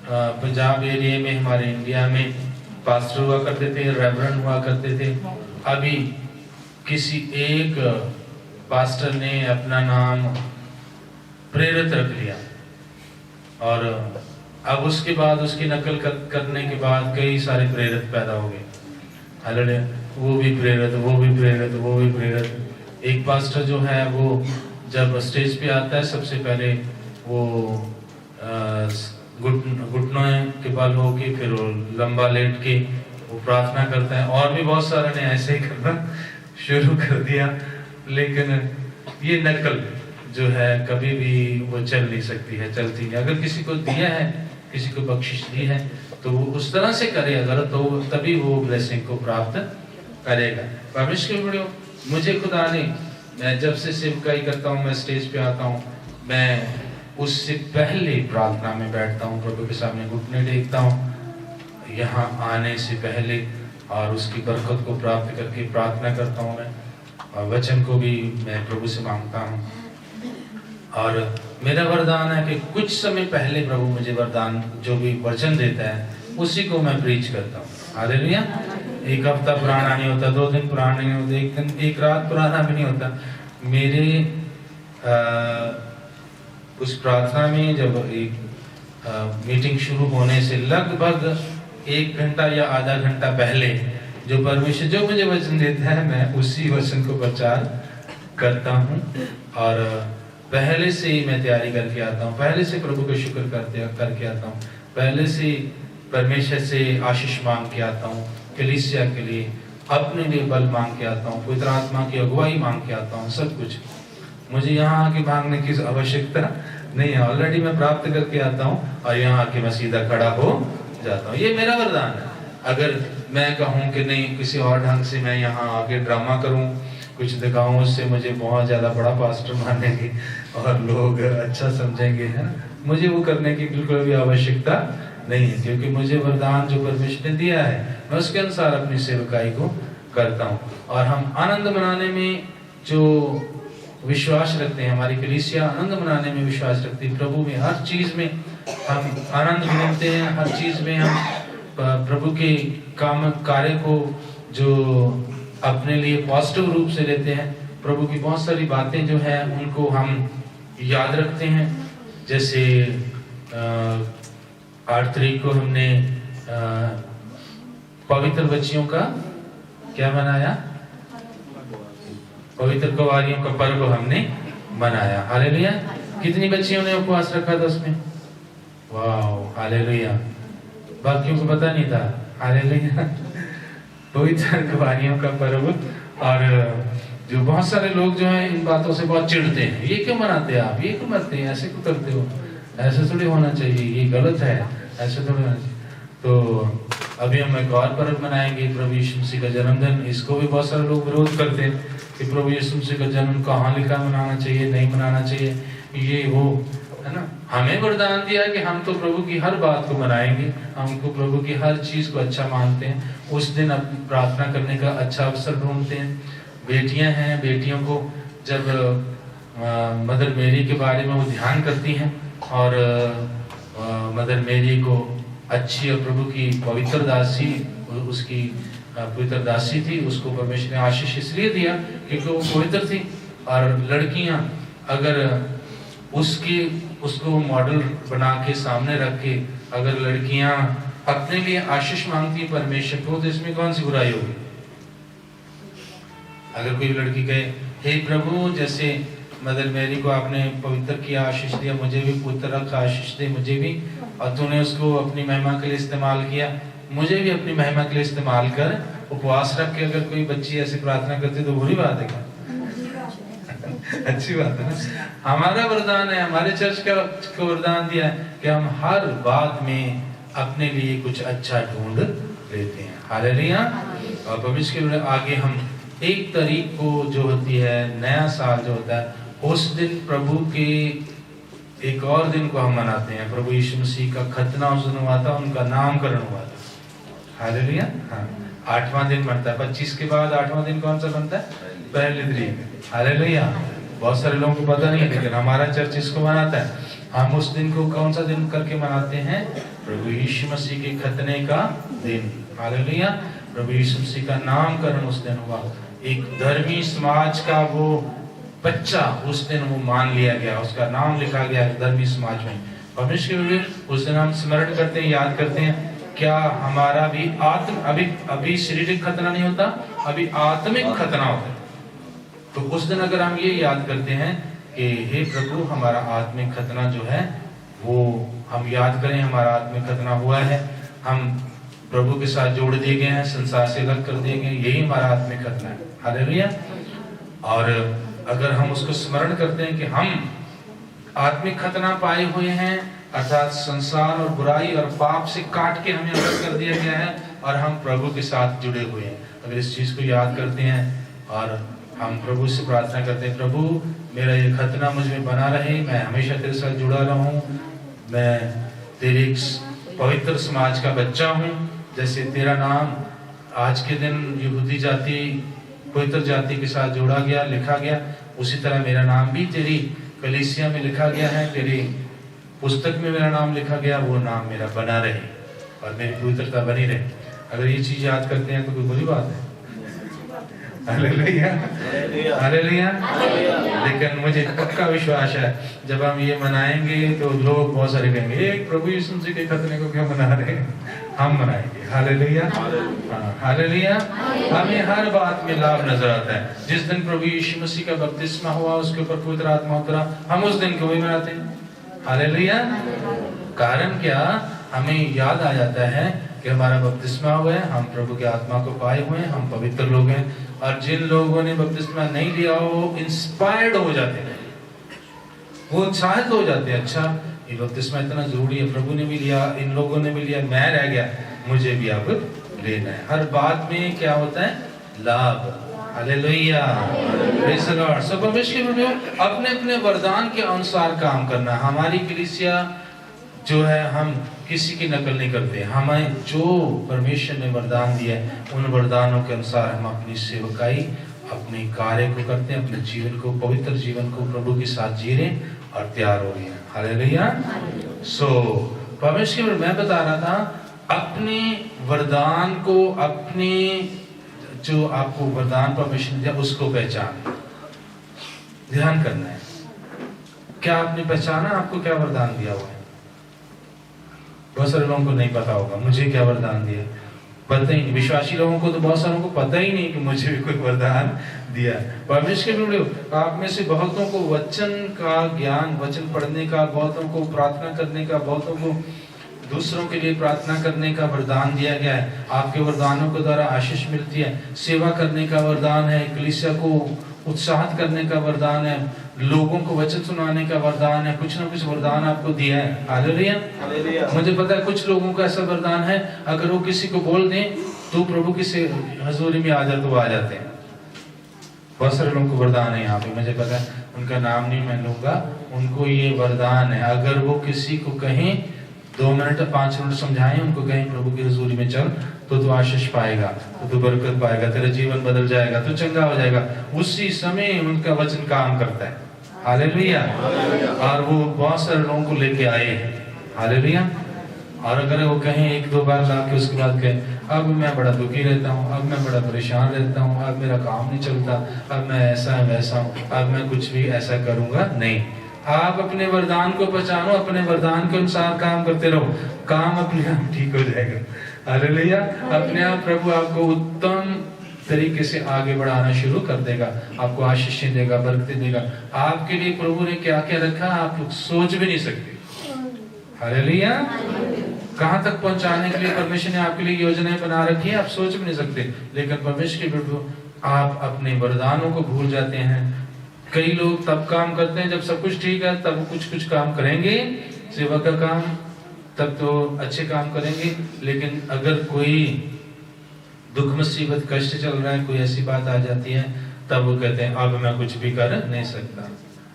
Speaker 1: पंजाब एरिया में, हमारे इंडिया में पास्टर हुआ करते थे, रेवरेंड हुआ करते थे। अभी किसी एक पास्टर ने अपना नाम प्रेरित रख लिया और अब उसके बाद उसकी नकल करने के बाद कई सारे प्रेरित पैदा हो गए। हालेलुया। वो भी प्रेरित, वो भी प्रेरित, वो भी प्रेरित। एक पास्टर जो है वो जब स्टेज पे आता है, सबसे पहले वो घुटनों के बल होके, फिर वो लंबा लेट के वो प्रार्थना करता है। और भी बहुत सारे ने ऐसे ही करना शुरू कर दिया, लेकिन ये नकल जो है कभी भी वो चल नहीं सकती है, चलती नहीं। अगर किसी को दिया है, किसी को बख्शिश दी है, तो वो उस तरह से करे अगर, तो तभी वो ब्लेसिंग को प्राप्त करेगा। परमेश्वर, मुझे खुदा ने, मैं जब से सेवकाई करता हूँ, मैं स्टेज पे आता हूँ, मैं उससे पहले प्रार्थना में बैठता हूँ, प्रभु के सामने घुटने टेकता हूँ यहाँ आने से पहले, और उसकी बरकत को प्राप्त करके प्रार्थना करता हूँ मैं, और वचन को भी मैं प्रभु से मांगता हूँ। और मेरा वरदान है कि कुछ समय पहले प्रभु मुझे वरदान जो भी वचन देता है उसी को मैं प्रीच करता हूँ। हालेलुया। एक हफ्ता पुराना नहीं होता, 2 दिन पुराना नहीं होता, एक दिन, एक रात पुराना भी नहीं होता। मेरे उस प्रार्थना में जब एक मीटिंग शुरू होने से लगभग 1 घंटा या आधा घंटा पहले जो परमेश्वर जो मुझे वचन देता है, मैं उसी वचन को प्रचार करता हूँ। और पहले से ही मैं तैयारी करके आता हूँ, पहले से प्रभु का शुक्र करके आता हूँ, पहले से परमेश्वर से आशीष मांग के आता हूँ, कलीसिया के लिए, अपने लिए बल मांग के आता हूँ, पवित्र आत्मा की अगुवाई मांग के आता हूँ। सब कुछ मुझे यहाँ आके मांगने की आवश्यकता नहीं है, ऑलरेडी मैं प्राप्त करके आता हूँ और यहाँ आके मैं सीधा खड़ा हो जाता हूँ। ये मेरा वरदान है। अगर मैं कहूँ कि नहीं, किसी और ढंग से मैं यहाँ आके ड्रामा करूँ, कुछ दिखाऊं, उससे मुझे बहुत ज्यादा बड़ा पास्टर मानेंगे और लोग अच्छा समझेंगे, है ना। मुझे वो करने की बिल्कुल भी आवश्यकता नहीं है, क्योंकि मुझे वरदान जो परमेश्वर ने दिया है मैं उसके अनुसार अपनी सेवकाई को करता हूँ। और हम आनंद मनाने में जो विश्वास रखते हैं, हमारी कलीसिया आनंद मनाने में विश्वास रखती है, प्रभु में हर चीज में हम आनंद मानते हैं, हर चीज में हम प्रभु के काम कार्य को जो अपने लिए पॉजिटिव रूप से लेते हैं। प्रभु की बहुत सारी बातें जो है उनको हम याद रखते हैं। जैसे 8 तारीख को हमने पवित्र बच्चियों का क्या मनाया, पवित्र कुंवारियों का पर्व हमने मनाया। हालेलुया। कितनी बच्चियों ने उपवास रखा था उसमें? वाह, हालेलुया। बाकियों को पता नहीं था। हालेलुया। पवित्र कुंवारियों का पर्व। और जो बहुत सारे लोग जो हैं इन बातों से बहुत चिढ़ते हैं, ये क्यों मनाते हैं आप, ये क्यों मरते हैं, ऐसे क्यों करते हो, ऐसे थोड़ी होना चाहिए, ये गलत है, ऐसे थोड़ी होना चाहिए। तो अभी हम एक और पर्व मनाएंगे, प्रभु यीशु मसीह का जन्मदिन। इसको भी बहुत सारे लोग विरोध करते हैं कि प्रभु यीशु मसीह का जन्म कहाँ लिखा मनाना चाहिए, नहीं मनाना चाहिए, ये वो, है ना। हमें वरदान दिया है कि हम तो प्रभु की हर बात को मनाएंगे, हमको प्रभु की हर चीज को अच्छा मानते हैं। उस दिन अपनी प्रार्थना करने का अच्छा अवसर ढूंढते हैं। बेटियां हैं, बेटियों को जब मदर मेरी के बारे में वो ध्यान करती हैं और मदर मेरी को अच्छी और प्रभु की पवित्र दासी, उसकी पवित्र दासी थी, उसको परमेश्वर ने आशीष इसलिए दिया क्योंकि वो पवित्र थी। और लड़कियां अगर उसको मॉडल बना के सामने रख के अगर लड़कियां अपने लिए आशीष मांगती है परमेश्वर को, तो इसमें कौन सी बुराई होगी? अगर कोई लड़की कहे, हे प्रभु, जैसे मदर मेरी को आपने पवित्र किया, आशीष दिया, मुझे भी पुत्र रख, आशीष दे मुझे भी, और तूने उसको अपनी महिमा के लिए इस्तेमाल किया, मुझे भी अपनी महिमा के लिए इस्तेमाल कर। उपवास रख के अगर कोई बच्ची ऐसी प्रार्थना करती तो बुरी बात है क्या? अच्छी बात है ना। हमारा वरदान है, हमारे चर्च का वरदान दिया है कि हम हर बात में अपने लिए कुछ अच्छा ढूंढ लेते हैं। हालेलुया। और भविष्य के आगे हम 1 तारीख को जो होती है, नया साल जो होता है, उस दिन प्रभु के एक और दिन को हम मनाते हैं। प्रभु यीशु मसीह का खतना उस दिन हुआ था, उनका नामकरण हुआ था। हालेलुया। हाँ, 8वां दिन बनता है। 25 के बाद 8वां दिन कौन सा बनता है? पहली तारीख। हालेलुया। बहुत सारे लोगों को पता नहीं है, लेकिन हमारा चर्च इसको मनाता है। हम उस दिन को कौन सा दिन करके मनाते हैं? प्रभु यीशु मसीह के खतने का दिन। हालेलुया। प्रभु यीशु मसीह का नामकरण उस दिन हुआ। एक धर्मी समाज का वो बच्चा उस दिन वो मान लिया गया, उसका नाम लिखा गया धर्मी समाज में। परमेश्वर उस दिन हम स्मरण करते हैं, याद करते हैं। क्या हमारा भी अभी शारीरिक खतना नहीं होता, अभी आत्मिक खतना होता है। तो उस दिन अगर हम ये याद करते हैं कि हे प्रभु, हमारा आत्मिक खतना जो है वो हम याद करें, हमारा आत्मिक खतना हुआ है, हम प्रभु के साथ जोड़ दिए गए हैं, संसार से अलग कर दिए गए, यही हमारा आत्मिक खतना है। हालेलुया। और अगर हम उसको स्मरण करते हैं कि हम आत्मिक खतना पाए हुए हैं, अर्थात संसार और बुराई और पाप से काट के हमें अलग कर दिया गया है और हम प्रभु के साथ जुड़े हुए हैं, अगर इस चीज को याद करते हैं और हम प्रभु से प्रार्थना करते हैं, प्रभु मेरा ये खतना मुझ में बना रहे, मैं हमेशा तेरे साथ जुड़ा रहूं, मैं तेरे पवित्र समाज का बच्चा हूं। जैसे तेरा नाम आज के दिन यहूदी जाति, पवित्र जाति के साथ जोड़ा गया, लिखा गया, उसी तरह मेरा नाम भी तेरी कलीसिया में लिखा गया है, तेरी पुस्तक में मेरा नाम लिखा गया, वो नाम मेरा बना रहे और मेरी पवित्रता बनी रहे। अगर ये चीज याद करते हैं तो कोई बुरी बात है? Hallelujah, hallelujah. लेकिन मुझे पक्का विश्वास है जब हम ये मनाएंगे तो लोग बहुत सारे कहेंगे, प्रभु यीशु मसीह के खतने को क्या मना रहे हैं? हम मनाएंगे। Hallelujah, hallelujah. हमें हर बात में लाभ नजर आता है। जिस दिन प्रभु यीशु मसीह का बपतिस्मा हुआ, उसके ऊपर पवित्र आत्मा उतरा, हम उस दिन को भी मनाते हैं। हालेलुया। कारण क्या? हमें याद आ जाता है कि हमारा बपतिस्मा हुआ है, हम प्रभु की आत्मा को पाए हुए हैं, हम पवित्र लोग हैं। और जिन लोगों ने बपतिस्मा नहीं लिया वो इंस्पायर्ड हो जाते हैं, वो उत्साहित हो जाते हैं। अच्छा, ये बपतिस्मा इतना जरूरी है, प्रभु ने भी लिया, इन लोगों ने भी लिया, मैं रह गया, मुझे भी अब लेना है। हर बात में क्या होता है? लाभ। Hallelujah, praise the Lord. सब अपने अपने वरदान के अनुसार काम करना। हमारी कलीसिया जो है, हम किसी की नकल नहीं करते। हमें जो परमेश्वर ने वरदान दिया है, उन वरदानों के अनुसार हम अपनी सेवकाई अपने कार्य को करते हैं, अपने जीवन को, पवित्र जीवन को प्रभु के साथ जी रहे हैं और तैयार हो रहे हैं। हालेलुया। सो परमेश्वर, मैं बता रहा था, अपने वरदान को, अपने जो आपको वरदान परमेश्वर ने दिया उसको पहचान, ध्यान करना है। क्या आपने पहचाना आपको क्या वरदान दिया हुआ है? बहुत सारे लोगों को नहीं पता होगा मुझे क्या वरदान दिया, पता ही नहीं। विश्वासी लोगों को तो बहुत सारों को पता ही नहीं कि मुझे भी कोई वरदान दिया है। परमेश्वर के आप में से बहुतों को वचन का ज्ञान, वचन पढ़ने का, बहुतों को प्रार्थना करने का, बहुतों को दूसरों के लिए प्रार्थना करने का वरदान दिया गया है। आपके वरदानों के द्वारा आशीष मिलती है। सेवा करने का वरदान है, कलीसिया को उत्साहित करने का वरदान है, लोगों को वचन सुनाने का वरदान है। कुछ ना कुछ वरदान आपको दिया है। हालेलुया। मुझे पता है कुछ लोगों का ऐसा वरदान है, अगर वो किसी को बोल दें तो प्रभु की हजूरी में आ जाए तो वो आ जाते हैं। बहुत सारे लोगों को वरदान है यहाँ पे, मुझे पता है, उनका नाम नहीं मैं लूंगा, उनको ये वरदान है। अगर वो किसी को कहें 2 मिनट 5 मिनट समझाएं, उनको कहें प्रभु की हजूरी में चल तो आशीष पाएगा, तो बरकत पाएगा, तेरा जीवन बदल जाएगा, तो चंगा हो जाएगा। उसी समय उनका वचन काम करता है। हालेलुया। और वो बहुत सारे लोगों को लेके आए हैं। हालेलुया। और अगर वो कहें 1-2 बार लाके उसके बाद कहें अब मैं बड़ा दुखी रहता हूँ, अब मैं बड़ा परेशान रहता हूँ, अब मेरा काम नहीं चलता, अब मैं ऐसा है वैसा हूँ, अब मैं कुछ भी ऐसा करूंगा नहीं। आप अपने वरदान को पहचानो, अपने वरदान के अनुसार काम करते रहो, काम अपने आप ठीक हो जाएगा। हालेलुया। अपने आप प्रभु आपको उत्तम तरीके से आगे बढ़ाना शुरू कर देगा, आपको आशीष देगा, बरकत देगा। आपके लिए प्रभु ने क्या क्या रखा आप सोच भी नहीं सकते। हालेलुया। कहां तक पहुंचाने के लिए परमेश्वर ने आपके लिए योजनाएं बना रखी है आप सोच भी नहीं सकते। लेकिन परमेश्वर के प्रभु आप अपने वरदानों को भूल जाते हैं। कई लोग तब काम करते हैं जब सब कुछ ठीक है, तब कुछ काम करेंगे, सेवा का काम, तब तो अच्छे काम करेंगे। लेकिन अगर कोई दुख मुसीबत कष्ट चल रहा है, कोई ऐसी बात आ जाती है, तब वो कहते हैं अब मैं कुछ भी कर नहीं सकता।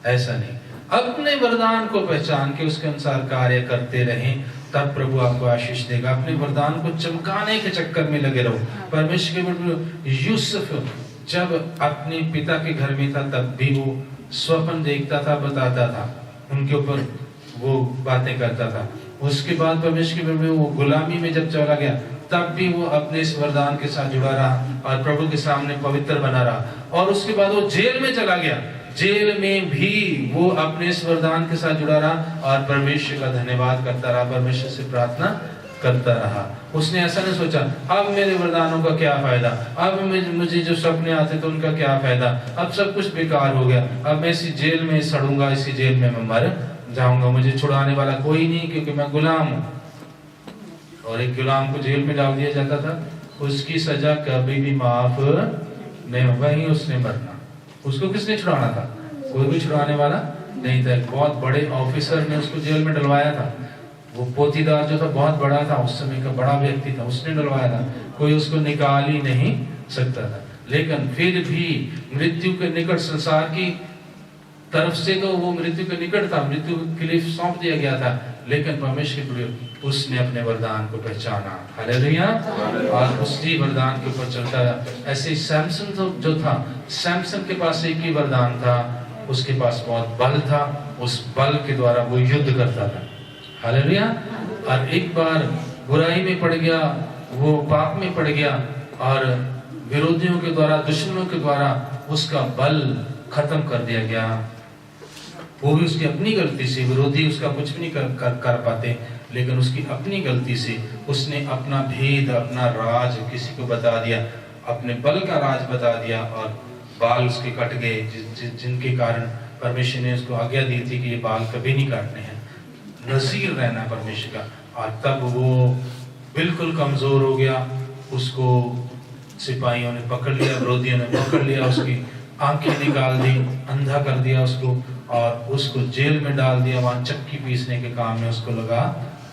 Speaker 1: ऐसा नहीं, अपने वरदान को पहचान के उसके अनुसार कार्य करते रहें, तब प्रभु आपको आशीष देगा। अपने वरदान को चमकाने के चक्कर में लगे रहो। परमेश्वर के प्रभु यूसुफ जब अपने पिता के घर में था तब भी वो स्वप्न देखता था, बताता था, उनके ऊपर वो बातें करता था। उसके बाद परमेश्वर के प्रभु वो गुलामी में जब चला गया तब भी वो अपने इस वरदान के साथ जुड़ा रहा और प्रभु के सामने पवित्र बना रहा। और उसके बाद वो जेल में चला गया, जेल में भी वो अपने इस वरदान के साथ जुड़ा रहा और परमेश्वर का धन्यवाद करता रहा, परमेश्वर से प्रार्थना करता रहा। उसने ऐसा नहीं सोचा अब मेरे वरदानों का क्या फायदा, अब मुझे जो सपने आते थे उनका क्या फायदा, अब सब कुछ बेकार हो गया, अब मैं इसी जेल में सड़ूंगा, इसी जेल में मैं मर जाऊंगा, मुझे छुड़ाने वाला कोई नहीं क्योंकि मैं गुलाम हूँ। और एक गुलाम को जेल में डाल दिया जाता था, उसकी सजा कभी भी माफ नहीं होगा, ही उसने मरना। उसको किसने छुड़ाना था? कोई भी छुड़ाने वाला नहीं था। बहुत बड़े ऑफिसर ने उसको जेल में डलवाया था। वो पोतीदार जो था बहुत बड़ा था, उस समय का बड़ा व्यक्ति था, उसने डलवाया था। कोई उसको निकाल ही नहीं सकता था। लेकिन फिर भी मृत्यु के निकट, संसार की तरफ से तो वो मृत्यु के निकट था, मृत्यु के लिए सौंप दिया गया था। लेकिन परमेश्वर उसने अपने वरदान को पहचाना। हालेलुया। और उसी वरदान के ऊपर चलता है। ऐसे सैमसन जो था, सैमसन के पास एक ही वरदान था, उसके पास बहुत बल था, उस बल के द्वारा वो युद्ध करता था। हालेलुया। और एक बार बुराई में पड़ गया, वो पाप में पड़ गया और विरोधियों के द्वारा, दुश्मनों के द्वारा उसका बल खत्म कर दिया गया। वो भी उसकी अपनी गलती से, विरोधी उसका कुछ भी नहीं कर पाते, लेकिन उसकी अपनी गलती से उसने अपना भेद, अपना राज किसी को बता दिया, अपने बल का राज बता दिया और बाल उसके कट गए, जिनके कारण परमेश्वर ने उसको आज्ञा दी थी कि ये बाल कभी नहीं काटने हैं, नज़ीर रहना परमेश्वर का। और तब वो बिल्कुल कमजोर हो गया, उसको सिपाहियों ने पकड़ लिया, विरोधियों ने पकड़ लिया, उसकी आंखें निकाल दी, अंधा कर दिया उसको और उसको जेल में डाल दिया। वहां चक्की पीसने के काम में उसको लगा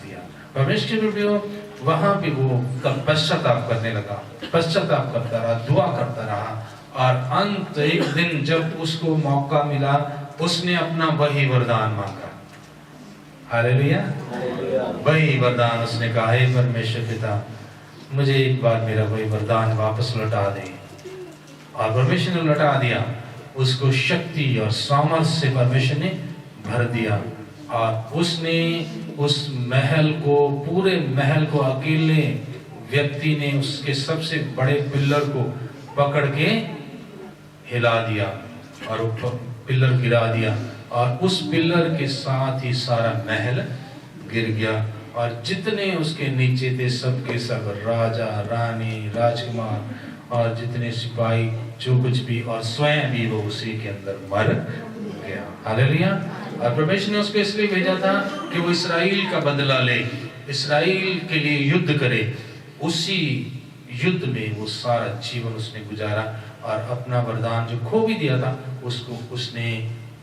Speaker 1: दिया। परमेश्वर वहां पे वो तब पश्चाताप करने लगा, पश्चाताप करता रहा, दुआ करता रहा और अंत एक दिन जब उसको मौका मिला, उसने अपना वही वरदान मांगा। हालेलुया। वही वरदान उसने कहा, हे परमेश्वर पिता, मुझे एक बार मेरा वही वरदान वापस लौटा दे। और परमेश्वर ने लौटा दिया, उसको शक्ति और सामर्थ्य से परमेश्वर ने भर दिया, और उसने उस महल को, पूरे महल को अकेले व्यक्ति ने उसके सबसे बड़े पिलर को पकड़ के हिला दिया और पिलर गिरा दिया, और उस पिलर के साथ ही सारा महल गिर गया, और जितने उसके नीचे थे सबके सब राजा, रानी, राजकुमार और जितने सिपाही जो कुछ भी, और स्वयं भी वो उसी के अंदर मर गया। हालेलुया। और परमेश्वर ने उसको इसलिए भेजा था कि वो इसराइल का बदला ले, इसराइल के लिए युद्ध करे। उसी युद्ध में वो सारा जीवन उसने गुजारा, और अपना वरदान जो खो भी दिया था उसको उसने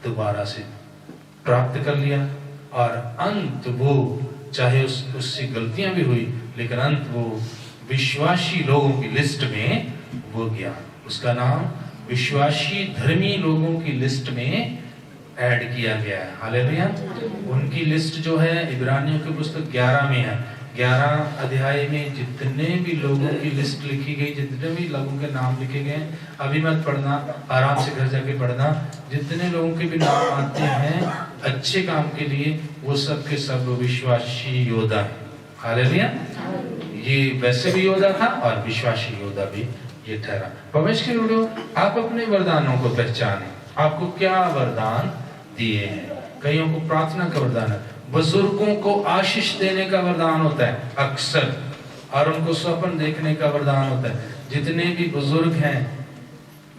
Speaker 1: दोबारा से प्राप्त कर लिया, और अंत वो चाहे उससे गलतियां भी हुई, लेकिन अंत वो विश्वासी लोगों की लिस्ट में वो गया। उसका नाम विश्वासी धर्मी लोगों की लिस्ट में ऐड किया गया है। हालेलुया। उनकी लिस्ट जो है इब्रानियों की पुस्तक 11 में है। 11 अध्याय में जितने भी लोगों की लिस्ट लिखी गई, जितने भी लोगों के नाम लिखे गए, अभी मत पढ़ना, आराम से घर जाके पढ़ना, जितने लोगों के भी नाम आते हैं अच्छे काम के लिए, वो सब के सब विश्वासी योद्धा है। हालेलुया। ये वैसे भी योद्धा था और विश्वासी योद्धा भी ये ठहरा। परमेश्वर के लोगों, आप अपने वरदानों को पहचानें। आपको क्या वरदान दिए हैं? कईयों को प्रार्थना का वरदान है, बुजुर्गों को आशीष देने का वरदान होता है अक्सर, और उनको स्वप्न देखने का वरदान होता है। जितने भी बुजुर्ग हैं,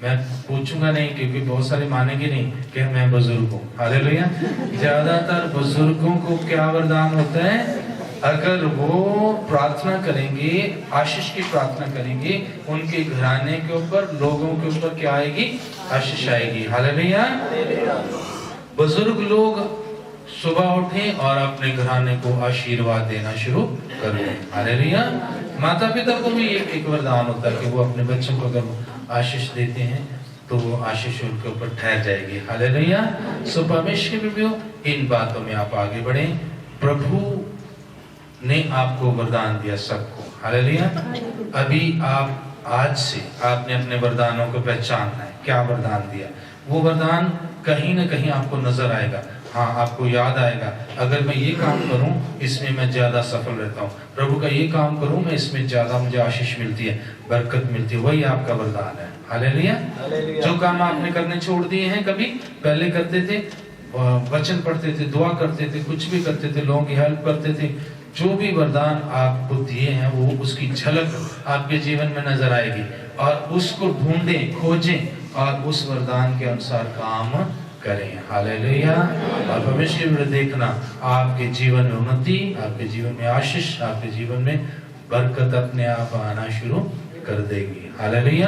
Speaker 1: मैं पूछूंगा नहीं क्योंकि बहुत सारे मानेंगे नहीं कि मैं बुजुर्ग हूँ। हालेलुया। ज्यादातर बुजुर्गों को क्या वरदान होता है? अगर वो प्रार्थना करेंगे, आशीष की प्रार्थना करेंगे, उनके घराने के ऊपर, लोगों के ऊपर क्या आएगी? आशीष आएगी। हालेलुया। बुजुर्ग लोग सुबह उठें और अपने घराने को आशीर्वाद देना शुरू कर दें। हालेलुया। माता पिता को भी एक वरदान होता है कि वो अपने बच्चों को अगर आशीष देते हैं तो वो आशीष उनके ऊपर ठहर जाएगी। हालेलुया। सो परमेश्वर के बेटियों, इन बातों में आप आगे बढ़ें। प्रभु ने आपको वरदान दिया सबको। हालेलुया। अभी आप आज से आपने अपने वरदानों को पहचानना है। क्या वरदान दिया? वो वरदान कहीं ना कहीं आपको नजर आएगा। हाँ, आपको याद आएगा, अगर मैं ये काम करूं इसमें मैं ज्यादा सफल रहता हूँ, प्रभु का ये काम करूं मैं इसमें ज्यादा मुझे आशीष मिलती है, बरकत मिलती है। वही आपका वरदान है। हालेलुया। जो काम आपने करने छोड़ दिए हैं, कभी पहले करते थे, वचन पढ़ते थे, दुआ करते थे, कुछ भी करते थे, लोगों की हेल्प करते थे, जो भी वरदान आपको दिए हैं वो उसकी झलक आपके जीवन में नजर आएगी, और उसको ढूंढें, खोजें और उस वरदान के अनुसार काम करें। हालेलुया। और भविष्य में देखना आपके जीवन में उन्नति, आपके जीवन में आशीष, आपके जीवन में बरकत अपने आप आना शुरू कर देगी। हालेलुया।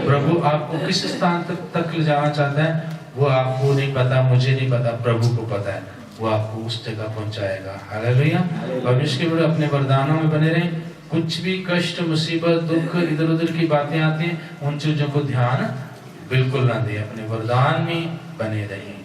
Speaker 1: प्रभु आपको किस स्थान तक ले जाना चाहता है वो आपको नहीं पता, मुझे नहीं पता, प्रभु को पता है। वो आपको उस जगह पहुंचाएगा। हालेलुया। भविष्य में अपने वरदानों में बने रहें। कुछ भी कष्ट, मुसीबत, दुख, इधर उधर की बातें आती हैं, उन चीजों को ध्यान बिल्कुल ना दें। अपने वरदान में बने रहें,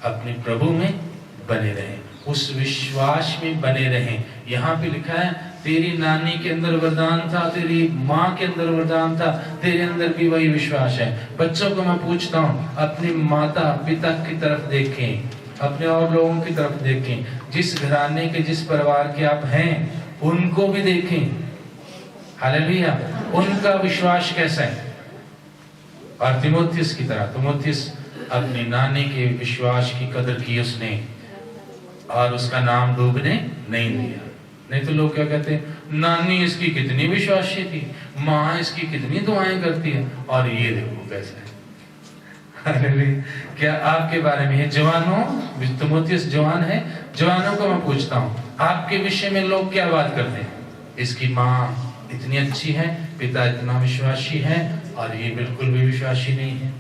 Speaker 1: अपने प्रभु में बने रहें, उस विश्वास में बने रहें। यहाँ पे लिखा है, तेरी नानी के अंदर वरदान था, तेरी माँ के अंदर वरदान था, तेरे अंदर भी वही विश्वास है। बच्चों को मैं पूछता हूँ, अपने माता पिता की तरफ देखें, अपने और लोगों की तरफ देखें, जिस घराने के, जिस परिवार के आप हैं उनको भी देखें। हालेलुया। उनका विश्वास कैसा है? और तिमोथियस की तरह, तिमोथियस अपनी नानी के विश्वास की कदर की उसने, और उसका नाम डूबने नहीं दिया। नहीं तो लोग क्या कहते हैं, नानी इसकी कितनी विश्वासी थी, माँ इसकी कितनी दुआएं करती है, और ये देखो कैसे है। क्या आपके बारे में है? जवानों, तिमोथियस जवान है, जवानों को मैं पूछता हूँ, आपके विषय में लोग क्या बात करते हैं? इसकी माँ इतनी अच्छी है, पिता इतना विश्वासी है, और ये बिल्कुल भी विश्वासी नहीं है।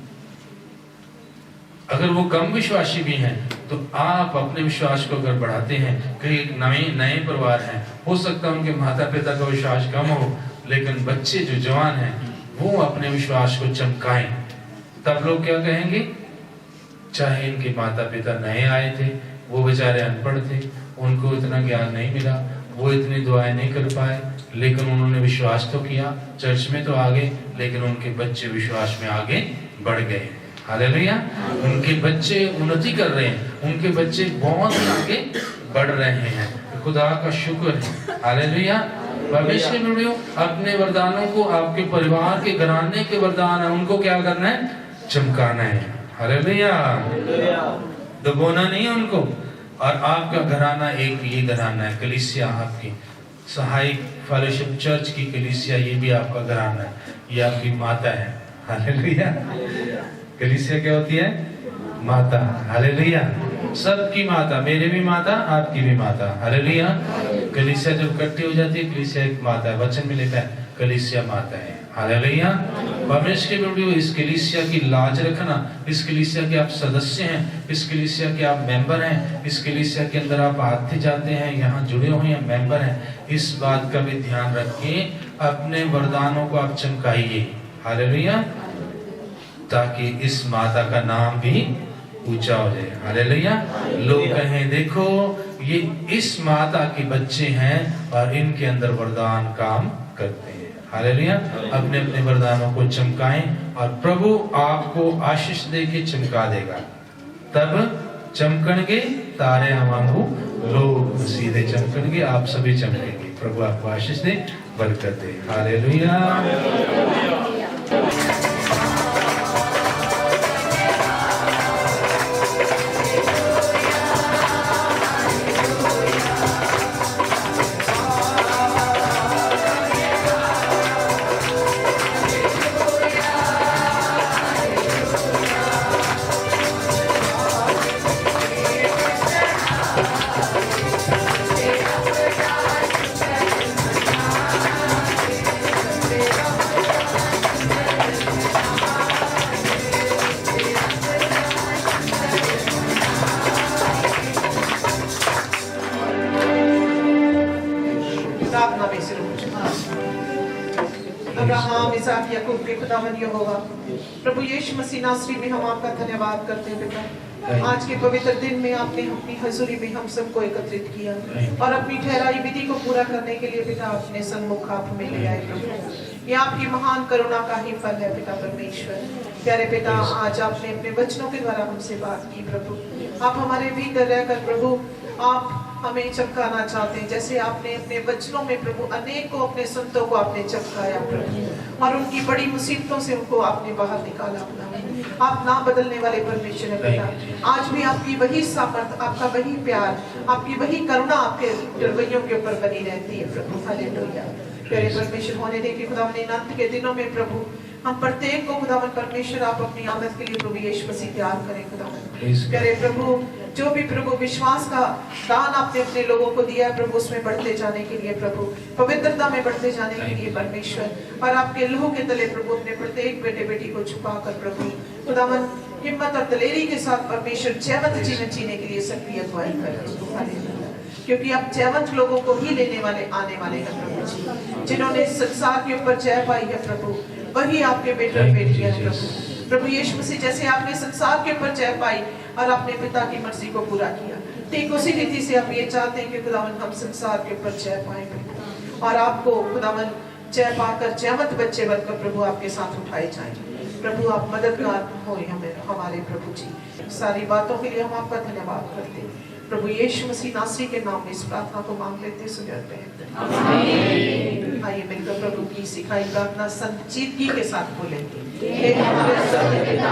Speaker 1: अगर वो कम विश्वासी भी हैं तो आप अपने विश्वास को अगर बढ़ाते हैं, कई नए परिवार हैं, हो सकता है उनके माता पिता का विश्वास कम हो, लेकिन बच्चे जो जवान हैं वो अपने विश्वास को चमकाएं, तब लोग क्या कहेंगे? चाहे इनके माता पिता नए आए थे, वो बेचारे अनपढ़ थे, उनको इतना ज्ञान नहीं मिला, वो इतनी दुआएं नहीं कर पाए, लेकिन उन्होंने विश्वास तो किया, चर्च में तो आ गए, लेकिन उनके बच्चे विश्वास में आगे बढ़ गए। हालेलुया। उनके बच्चे उन्नति कर रहे हैं, उनके बच्चे बहुत आगे बढ़ रहे हैं। खुदा का शुक्र है। हालेलुया। परमेश्वर वीडियो अपने वरदानों को, आपके परिवार के घराने के वरदान है, उनको क्या करना है? चमकाना है। हालेलुया। दबोना नहीं है उनको। और आपका घराना एक ये घराना है, कलीसिया आपकी सहायक फेलोशिप चर्च की कलीसिया, ये भी आपका घराना है, ये आपकी माता है। हालेलुया। कलीसिया क्या होती है? माता। हालेलुया। सबकी माता, मेरे भी माता, आपकी भी माता। हालेलुया। कलीसिया जब इकट्ठी हो जाती है, कलीसिया एक माता है। वचन में लिखा है कलीसिया माता है। हालेलुया। परमेश्वर के वीडियो इस कलीसिया की लाज रखना, इस कलीसिया के आप सदस्य हैं, इस कलीसिया के आप मेंबर हैं, इस कलीसिया के अंदर आप आते जाते हैं, यहाँ जुड़े हुए हैं, मेंबर हैं, इस बात का भी ध्यान रखिए, अपने वरदानों को आप चमकाइए। हालेलुया। ताकि इस माता का नाम भी ऊंचा हो जाए। हालेलुया। लोग कहें देखो ये इस माता के बच्चे हैं और इनके अंदर वरदान काम करते हैं। हालेलुया। अपने अपने वरदानों को चमकाएं और प्रभु आपको आशीष दे के चमका देगा। तब चमकणगे तारे हमारू, लोग सीधे चमकणगे, आप सभी चमकेंगे। प्रभु आपको आशीष दे, बरकत दे। हालेलुया।
Speaker 3: अब्राहम, इसहाक, याकूब के खुदावन यहोवा, प्रभु यीशु मसीह नासरी में हम आपका धन्यवाद करते हैं पिता। आज के पवित्र दिन में आपने अपनी हजूरी में हम सबको एकत्रित किया और अपनी ठहराई विधि को पूरा करने के लिए पिता अपने सन्मुख आप हमें ले आए प्रभु। ये आपकी महान करुणा का ही फल है पिता परमेश्वर। प्यारे पिता, आज आपने अपने वचनों के द्वारा हमसे बात की प्रभु। आप हमारे भीतर रहकर प्रभु आप हमें चमकाना चाहते हैं, जैसे आपने अपने वचनों में प्रभु अनेक को, अपने संतों को आपने चमकाया प्रभु, और उनकी बड़ी मुसीबतों से उनको आपने बाहर निकाला। आप ना बदलने वाले परमेश्वर है पिता। आज भी आपकी वही सामर्थ, आपका वही प्यार, आपकी वही करुणा आपके रवैयों के ऊपर बनी रहती है प्रभु। हालेलुया। प्यारे परमेश्वर, होने दे कि खुदावन इन अंत के दिनों में प्रभु हम प्रत्येक को खुदावन परमेश्वर आप अपनी आमद के लिए प्रभु यीशु मसीह तैयार करें खुदावन। प्यारे प्रभु, जो भी प्रभु विश्वास का दान आपने अपने लोगों को दिया है प्रभु, उसमें बढ़ते जाने के लिए प्रभु, पवित्रता में बढ़ते जाने के लिए परमेश्वर, और आपके लहू के तले प्रभु अपने प्रत्येक बेटे बेटी को छुपाकर प्रभु खुदावन हिम्मत और दलेरी के साथ परमेश्वर जयवंत जीवन जीने के लिए सक्रिय अगुवाई करें, क्योंकि आप जयवंत लोगों को ही लेने वाले आने वाले हैं प्रभु जी। जिन्होंने संसार के ऊपर जय पाई है प्रभु, वही आपके बेटे और बेटियां हैं प्रभु। प्रभु यीशु मसीह, जैसे आपने संसार के ऊपर जय पाई और अपने पिता की मर्जी को पूरा किया, ठीक उसी रीति से आप ये चाहते हैं कि खुदावन हम संसार के ऊपर जय पाए प्रभु, और आपको खुदावन जय पाकर जयवंत बच्चे बनकर प्रभु आपके साथ उठाए जाएं। प्रभु आप मददगार हो हमारे प्रभु जी। सारी बातों के लिए हम आपका धन्यवाद करते हैं प्रभु यीशु मसीह नासरी के नाम में इस प्रार्थना को मांग लेते सुझाते हैं। आइए मिलकर प्रभु की सिखाई प्रार्थना संजीदगी के साथ बोलेंगे। हे हमारे स्वर्गीय पिता,